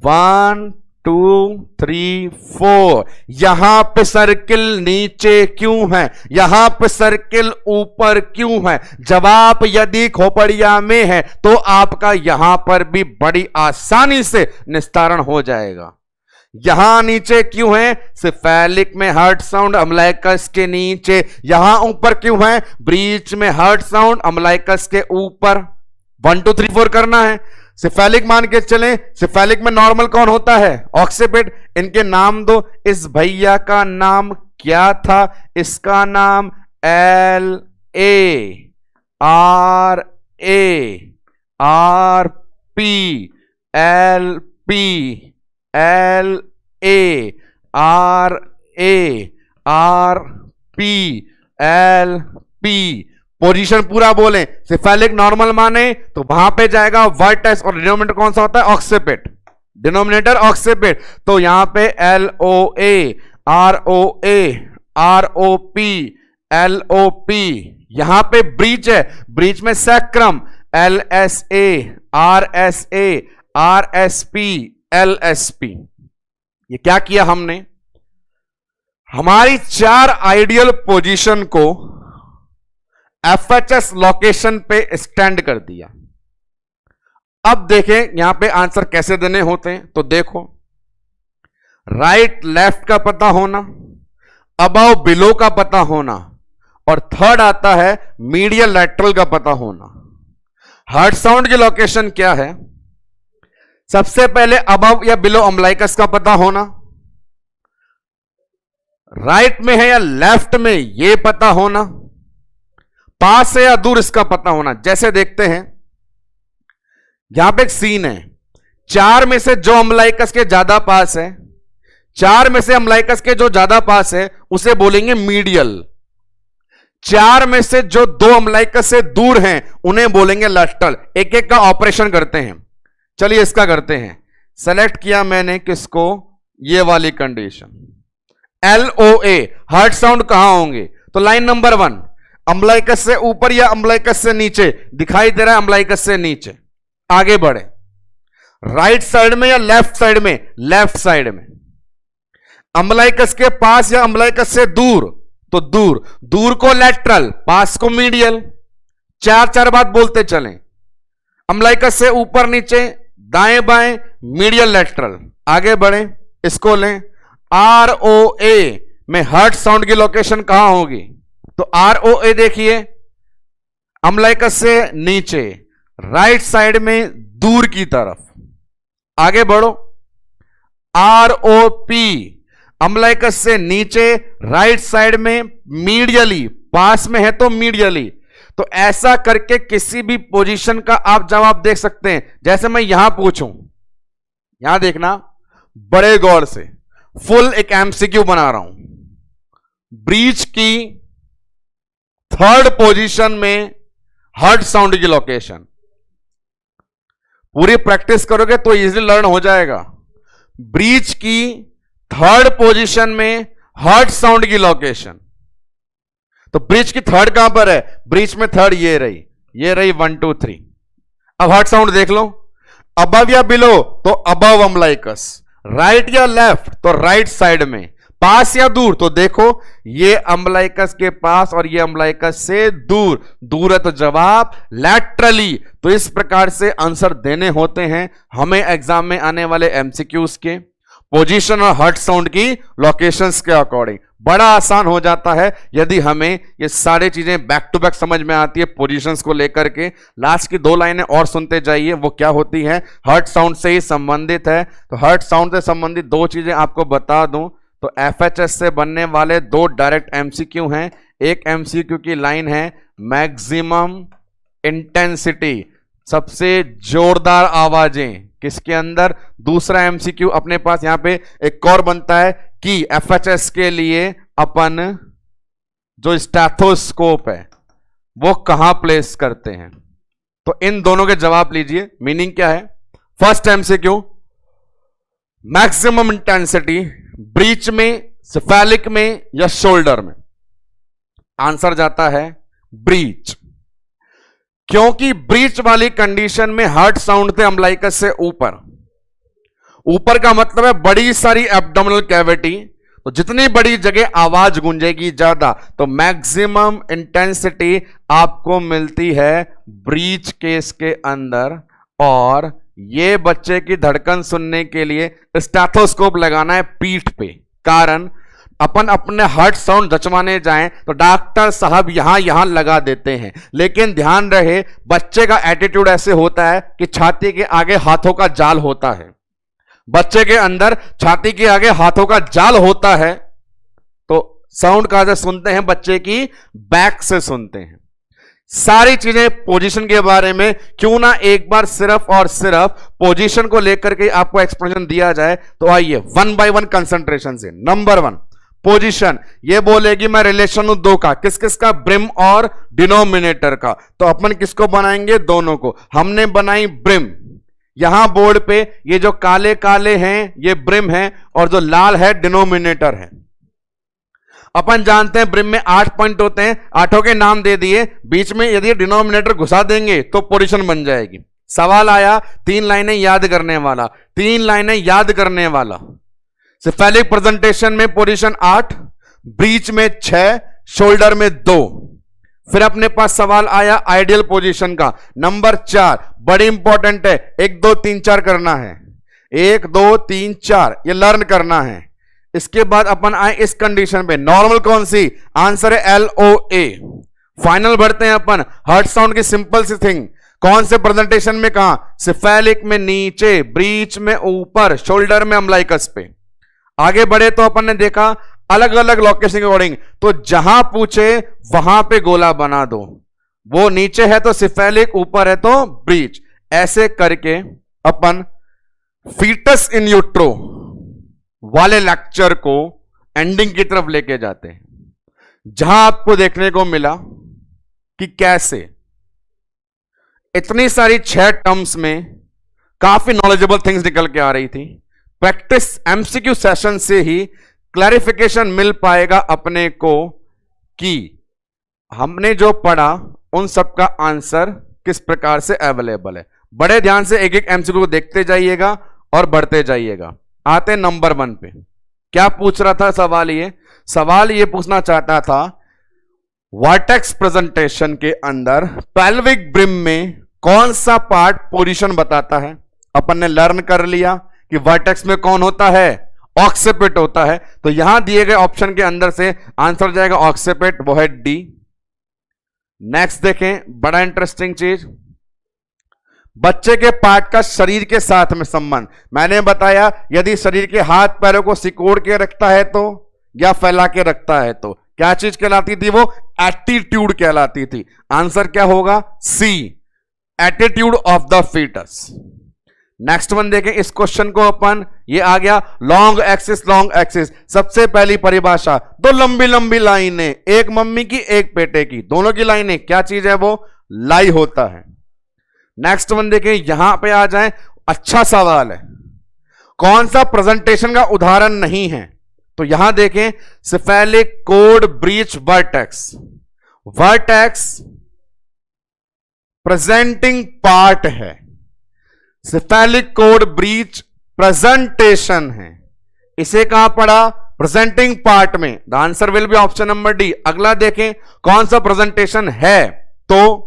1 2 3 4। यहां पे सर्किल नीचे क्यों है? यहां पे सर्किल ऊपर क्यों है? जवाब यदि खोपड़िया में है तो आपका यहां पर भी बड़ी आसानी से निस्तारण हो जाएगा। यहां नीचे क्यों है? सिफेलिक में हर्ट साउंड अम्बलाइकस के नीचे। यहां ऊपर क्यों है? ब्रीच में हर्ट साउंड अम्बलाइकस के ऊपर। 1 2 3 4 करना है। सिफेलिक मान के चलें, सिफेलिक में नॉर्मल कौन होता है? ऑक्सीपिड। इनके नाम दो। इस भैया का नाम क्या था? इसका नाम LA RP LP LA RP LP। Position पूरा बोलें। सिफेलिक नॉर्मल माने तो वहां पे जाएगा वर्टेक्स, और डिनोमिनेटर कौन सा होता है? ऑक्सीपिड। डिनोमिनेटर ऑक्सीपिड। तो यहां पे LOA ROA ROP LOP। यहां पे ब्रीच है, ब्रीच में sacrum LSA RSA RSP LSP। ये क्या किया हमने? हमारी 4 आइडियल पोजीशन को FHS लोकेशन पे स्टैंड कर दिया। अब देखें यहां पे आंसर कैसे देने होते हैं। तो देखो, राइट लेफ्ट का पता होना, अबव बिलो का पता होना, और थर्ड आता है मीडियल लैटरल का पता होना। हर्ट साउंड की लोकेशन क्या है? सबसे पहले अबव या बिलो अम्बलाइकस का पता होना, राइट में है या लेफ्ट में यह पता होना, पास है या दूर इसका पता होना। जैसे देखते हैं यहां पे एक सीन है, 4 में से जो अम्बलाइकस के ज्यादा पास है, 4 में से अम्बलाइकस के जो ज्यादा पास है उसे बोलेंगे मीडियल। 4 में से जो 2 अम्बलाइकस से दूर हैं उन्हें बोलेंगे लैटरल। एक एक का ऑपरेशन करते हैं। चलिए इसका करते हैं। सेलेक्ट किया मैंने किसको? ये वाली कंडीशन LOA। हर्ट साउंड कहां होंगे? तो लाइन नंबर 1 अम्बलाइकस से ऊपर या अम्बलाइकस से नीचे? दिखाई दे रहा है अम्बलाइकस से नीचे। आगे बढ़े, राइट साइड में या लेफ्ट साइड में? लेफ्ट साइड में। अम्बलाइकस के पास या अम्बलाइकस से दूर? तो दूर। दूर को लैटरल, पास को मीडियल। 4 बात बोलते चलें। अम्बलाइकस से ऊपर नीचे, दाएं बाएं, मीडियल लैटरल। आगे बढ़े, इसको लें। ROA में हर्ट साउंड की लोकेशन कहां होगी? तो ROA देखिए, अम्बलाइकस से नीचे, राइट साइड में दूर की तरफ। आगे बढ़ो, ROP अम्लाइकस से नीचे राइट साइड में मीडियली, पास में है तो मीडियली। तो ऐसा करके किसी भी पोजीशन का आप जवाब देख सकते हैं। जैसे मैं यहां पूछूं, यहां देखना बड़े गौर से, फुल एक MCQ बना रहा हूं, ब्रीच की थर्ड पोजीशन में हर्ट साउंड की लोकेशन। पूरी प्रैक्टिस करोगे तो इजीली लर्न हो जाएगा। ब्रीच की थर्ड पोजीशन में हर्ट साउंड की लोकेशन। तो ब्रीच की थर्ड कहां पर है? ब्रीच में थर्ड ये रही 1 2 3। अब हर्ट साउंड देख लो, अबव या बिलो तो अबव अम्लाइकस, राइट या लेफ्ट तो राइट साइड में, पास या दूर तो देखो ये अम्लाइकस के पास और ये अम्लाइकस से दूर। दूर है तो जवाब लैटरली। तो इस प्रकार से आंसर देने होते हैं हमें एग्जाम में आने वाले MCQs के पोजीशन और हर्ट साउंड की लोकेशंस के अकॉर्डिंग। बड़ा आसान हो जाता है यदि हमें ये सारी चीजें बैक टू बैक समझ में आती है पोजीशंस को लेकर के। लास्ट की 2 लाइनें और सुनते जाइए, वो क्या होती हैं, हर्ट साउंड से ही संबंधित है। तो हर्ट साउंड से संबंधित 2 चीजें आपको बता दूं तो FHS से बनने वाले 2 डायरेक्ट MCQ हैं। एक MCQ की लाइन है मैक्सिमम इंटेंसिटी, सबसे जोरदार आवाजें किसके अंदर। दूसरा MCQ अपने पास यहां पे एक और बनता है कि FHS के लिए अपन जो स्टैथोस्कोप है वो कहां प्लेस करते हैं। तो इन दोनों के जवाब लीजिए। मीनिंग क्या है? First MCQ, maximum intensity breach में, सिफेलिक में या शोल्डर में। आंसर जाता है ब्रीच, क्योंकि ब्रीच वाली कंडीशन में हार्ट साउंड थे अम्लाइकस से ऊपर। ऊपर का मतलब है बड़ी सारी एब्डोमिनल कैविटी, तो जितनी बड़ी जगह आवाज गूंजेगी ज्यादा। तो मैक्सिमम इंटेंसिटी आपको मिलती है ब्रीच केस के अंदर। और ये बच्चे की धड़कन सुनने के लिए स्टेथोस्कोप लगाना है पीठ पे, कारण अपन अपने हार्ट साउंड जचवाने जाएं तो डॉक्टर साहब यहां लगा देते हैं। लेकिन ध्यान रहे बच्चे का एटीट्यूड ऐसे होता है कि छाती के आगे हाथों का जाल होता है। बच्चे के अंदर छाती के आगे हाथों का जाल होता है। तो साउंड कहां से सुनते हैं? बच्चे की बैक से सुनते हैं। सारी चीजें पोजीशन के बारे में क्यों ना एक बार सिर्फ और सिर्फ पोजीशन को लेकर के आपको एक्सप्लेनेशन दिया जाए। तो आइए 1 बाय 1 कंसंट्रेशन से। नंबर 1 पोजीशन, ये बोलेगी मैं रिलेशन हूं 2 का, किस किस का? ब्रिम और डिनोमिनेटर का। तो अपन किसको बनाएंगे? दोनों को। हमने बनाई ब्रिम। यहां बोर्ड पे ये जो काले काले हैं ये ब्रिम है और जो लाल है डिनोमिनेटर है। अपन जानते हैं ब्रिम में 8 पॉइंट होते हैं, 8 के नाम दे दिए। बीच में यदि डिनोमिनेटर घुसा देंगे तो पोजीशन बन जाएगी। सवाल आया 3 लाइनें याद करने वाला, 3 लाइनें याद करने वाला। सिफेलिक प्रेजेंटेशन में पोजीशन 8, ब्रीच में 6, शोल्डर में 2। फिर अपने पास सवाल आया आइडियल पोजीशन का, नंबर 4, बड़ी इंपॉर्टेंट है। 1 2 3 4 करना है, 1 2 3 4 ये लर्न करना है। इसके बाद अपन आए इस कंडीशन पे, नॉर्मल कौन सी? आंसर है LOA। फाइनल बढ़ते हैं अपन, हार्ट साउंड की सिंपल सी थिंग, कौन से प्रेजेंटेशन में कहां? सिफेलिक में नीचे, ब्रीच में ऊपर, शोल्डर में अम्लाइकस पे। आगे बढ़े तो अपन ने देखा अलग अलग लोकेशन के अकॉर्डिंग, तो जहां पूछे वहां पे गोला बना दो। वो नीचे है तो सिफेलिक, ऊपर है तो ब्रीच। ऐसे करके अपन फीटस इन यूट्रो वाले लेक्चर को एंडिंग की तरफ लेके जाते हैं, जहां आपको देखने को मिला कि कैसे इतनी सारी 6 टर्म्स में काफी नॉलेजेबल थिंग्स निकल के आ रही थी। प्रैक्टिस MCQ सेशन से ही क्लैरिफिकेशन मिल पाएगा अपने को कि हमने जो पढ़ा उन सब का आंसर किस प्रकार से अवेलेबल है। बड़े ध्यान से एक एक MCQ को देखते जाइएगा और बढ़ते जाइएगा। आते नंबर 1 पे। क्या पूछ रहा था सवाल ये पूछना चाहता था, वर्टेक्स प्रेजेंटेशन के अंदर पेल्विक ब्रिम में कौन सा पार्ट पोजीशन बताता है। अपन ने लर्न कर लिया कि वर्टेक्स में कौन होता है? ऑक्सिपिट होता है। तो यहां दिए गए ऑप्शन के अंदर से आंसर जाएगा ऑक्सिपिट, वो है D। नेक्स्ट देखें, बड़ा इंटरेस्टिंग चीज, बच्चे के पार्ट का शरीर के साथ में संबंध। मैंने बताया यदि शरीर के हाथ पैरों को सिकोड़ के रखता है तो, या फैला के रखता है तो क्या चीज कहलाती थी? वो एटीट्यूड कहलाती थी। आंसर क्या होगा? C, attitude of the foetus. Next one देखें इस क्वेश्चन को अपन, ये आ गया लॉन्ग एक्सिस। लॉन्ग एक्सिस सबसे पहली परिभाषा, दो लंबी लंबी लाइनें, एक मम्मी की एक बेटे की, दोनों की लाइनें, क्या चीज है वो? लाई होता है। नेक्स्ट वन देखें, यहां पे आ जाएं, अच्छा सवाल है, कौन सा प्रेजेंटेशन का उदाहरण नहीं है? तो यहां देखें, cephalic code breach vertex. Vertex presenting part है, सिफेलिक कोड ब्रीच प्रेजेंटेशन है। इसे कहां पढ़ा? प्रेजेंटिंग पार्ट में। The answer will be option number D. अगला देखें कौन सा प्रेजेंटेशन है, तो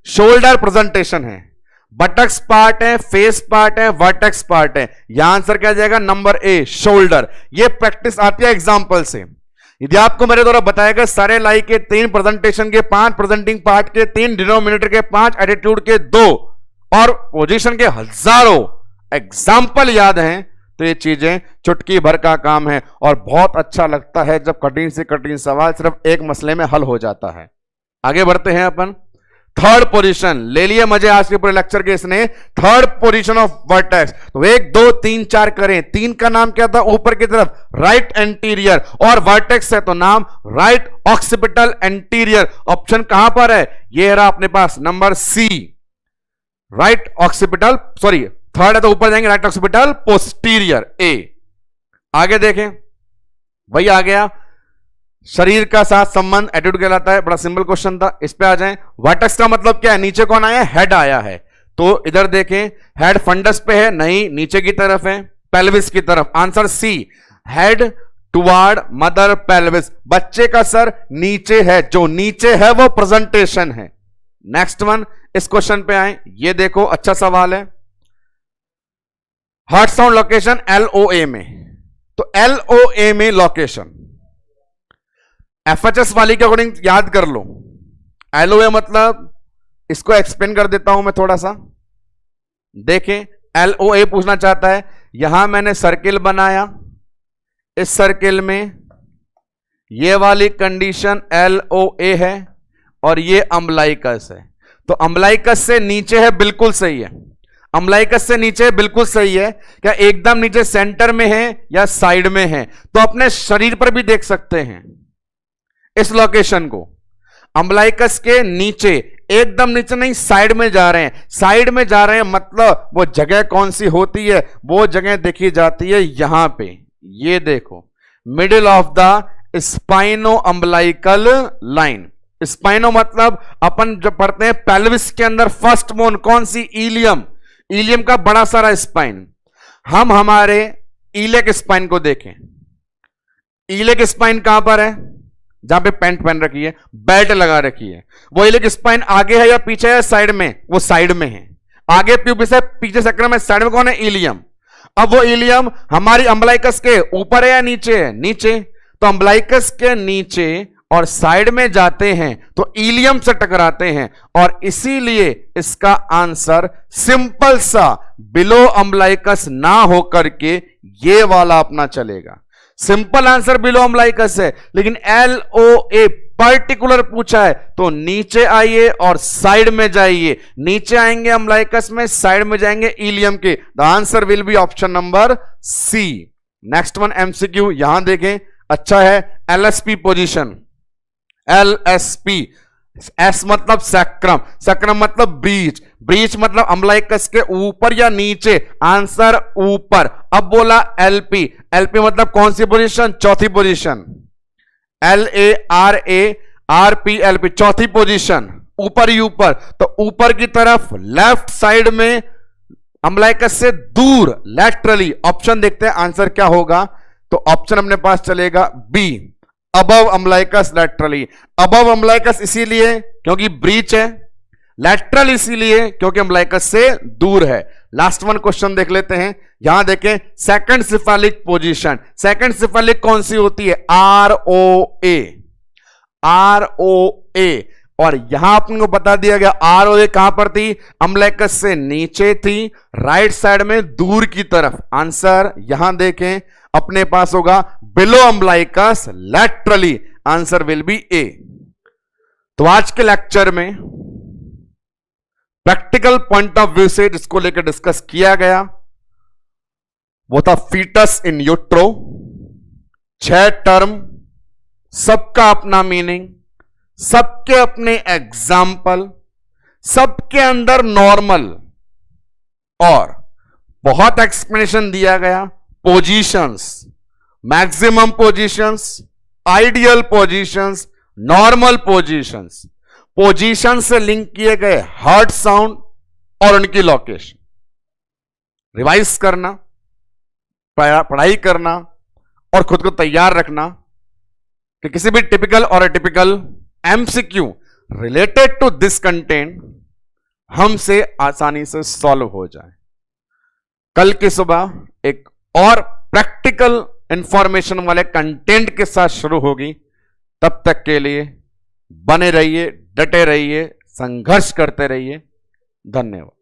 शोल्डर प्रेजेंटेशन है, बटक्स पार्ट है, फेस पार्ट है, वर्टेक्स पार्ट है। यहां आंसर क्या जाएगा? Number A, shoulder. ये प्रैक्टिस आती है एग्जाम्पल से। यदि आपको मेरे द्वारा बताया गया सारे लाई के 3 प्रेजेंटेशन के 5, प्रेजेंटिंग पार्ट के 3, डिनोमिनेटर के 5, एटीट्यूड के 2 और पोजीशन के हजारों एग्जाम्पल याद हैं, तो ये चीजें चुटकी भर का काम है और बहुत अच्छा लगता है जब कठिन से कठिन सवाल सिर्फ एक मसले में हल हो जाता है। आगे बढ़ते हैं अपन। थर्ड पोजीशन ले लिए मजे आज के पूरे लेक्चर के इसने। थर्ड पोजीशन ऑफ वर्टेक्स, तो 1 2 3 4 करें। 3 का नाम क्या था? ऊपर की तरफ राइट एंटीरियर, और वर्टेक्स है तो नाम राइट ऑक्सीपिटल एंटीरियर। ऑप्शन कहां पर है? ये रहा अपने पास number C, right occipital, sorry third है तो ऊपर जाएंगे राइट ऑक्सीपिटल पोस्टीरियर, ए। आगे देखें, वही आ गया शरीर का साथ संबंध, एटीट्यूड कहलाता है। बड़ा सिंपल क्वेश्चन था, इस पे आ जाएं। वर्टेक्स का मतलब क्या है? नीचे कौन आया? हेड आया है। तो इधर देखें, हेड फंडस पे है? नहीं, नीचे की तरफ है, पेल्विस की तरफ। Answer C, head toward mother pelvis. बच्चे का सर नीचे है, जो नीचे है वो प्रेजेंटेशन है। नेक्स्ट वन, इस क्वेश्चन पे आए, ये देखो अच्छा सवाल है। हार्ट साउंड लोकेशन LOA में, तो LOA में लोकेशन FHS वाली के अकॉर्डिंग याद कर लो। LOA मतलब, इसको एक्सप्लेन कर देता हूं मैं थोड़ा सा। देखें, LOA पूछना चाहता है, यहां मैंने सर्किल बनाया, इस सर्किल में ये वाली कंडीशन LOA है और ये अम्बलाइकस है। तो अम्बलाइकस से नीचे है, बिल्कुल सही है। अम्बलाइकस से नीचे बिल्कुल सही है। क्या एकदम नीचे सेंटर में है या साइड में है? तो अपने शरीर पर भी देख सकते हैं इस लोकेशन को। अम्बलाइकस के नीचे, एकदम नीचे नहीं, साइड में जा रहे हैं। साइड में जा रहे हैं मतलब वो जगह कौन सी होती है? वो जगह देखी जाती है यहां पे, ये देखो, middle of the spino umbilical line. Spino मतलब अपन जो पढ़ते हैं पेल्विस के अंदर फर्स्ट बोन कौन सी? इलियम। इलियम का बड़ा सारा स्पाइन। हम हमारे इलेक स्पाइन को देखें। इलेक स्पाइन कहां पर है? जहां पे पैंट पहन रखी है, बेल्ट लगा रखी है। वो इलेक स्पाइन आगे है या पीछे है? साइड में। वो साइड में है। आगे प्यूबिस है, पीछे सैक्रम है, साइड में कौन है? इलियम। अब वो इलियम हमारी अम्बलाइकस के ऊपर है या नीचे है? नीचे। तो अम्बलाइकस के नीचे और साइड में जाते हैं तो इलियम से टकराते हैं, और इसीलिए इसका आंसर सिंपल सा बिलो अम्बलाइकस ना होकर के ये वाला अपना चलेगा। सिंपल आंसर बिलो अम्बलाइकस है, लेकिन LOA पर्टिकुलर पूछा है तो नीचे आइए और साइड में जाइए। नीचे आएंगे अम्बलाइकस में, साइड में जाएंगे इलियम के। The answer will be option number C. Next one MCQ, यहां देखें, अच्छा है। LSP पोजीशन, LSP, S मतलब सैक्रम, सैक्रम मतलब ब्रीच, ब्रीच मतलब अम्बलाइकस के ऊपर या नीचे? आंसर ऊपर। अब बोला LP, LP मतलब कौन सी पोजीशन? चौथी पोजीशन। LARP LP चौथी पोजीशन, ऊपर ही ऊपर। तो ऊपर की तरफ लेफ्ट साइड में अम्बलाइकस से दूर लैटरली। ऑप्शन देखते हैं आंसर क्या होगा। तो ऑप्शन अपने पास चलेगा B, above umbilicus laterally. Above umbilicus इसीलिए क्योंकि ब्रीच है, लैटरल इसीलिए क्योंकि अम्बलाइकस से दूर है। लास्ट वन क्वेश्चन देख लेते हैं। यहां देखें, second cephalic position. Second cephalic कौन सी होती है? ROA। ROA और यहां आपको बता दिया गया आर और ए कहां पर थी, अम्बलाइकस से नीचे थी, राइट साइड में दूर की तरफ। आंसर यहां देखें, अपने पास होगा below umbilicus laterally, answer will be A. तो आज के लेक्चर में प्रैक्टिकल पॉइंट ऑफ व्यू से जिसको लेकर डिस्कस किया गया वो था फीटस इन यूट्रो। 6 टर्म, सबका अपना मीनिंग, सबके अपने एग्जाम्पल, सबके अंदर नॉर्मल, और बहुत एक्सप्लेनेशन दिया गया। Positions, maximum positions, ideal positions, normal positions, position से लिंक किए गए हार्ड साउंड और उनकी लोकेशन। रिवाइज करना, पढ़ाई करना और खुद को तैयार रखना कि किसी भी टिपिकल और atypical MCQ related to this content हमसे आसानी से सॉल्व हो जाए। कल की सुबह एक और प्रैक्टिकल इंफॉर्मेशन वाले कंटेंट के साथ शुरू होगी। तब तक के लिए बने रहिए, डटे रहिए, संघर्ष करते रहिए। धन्यवाद।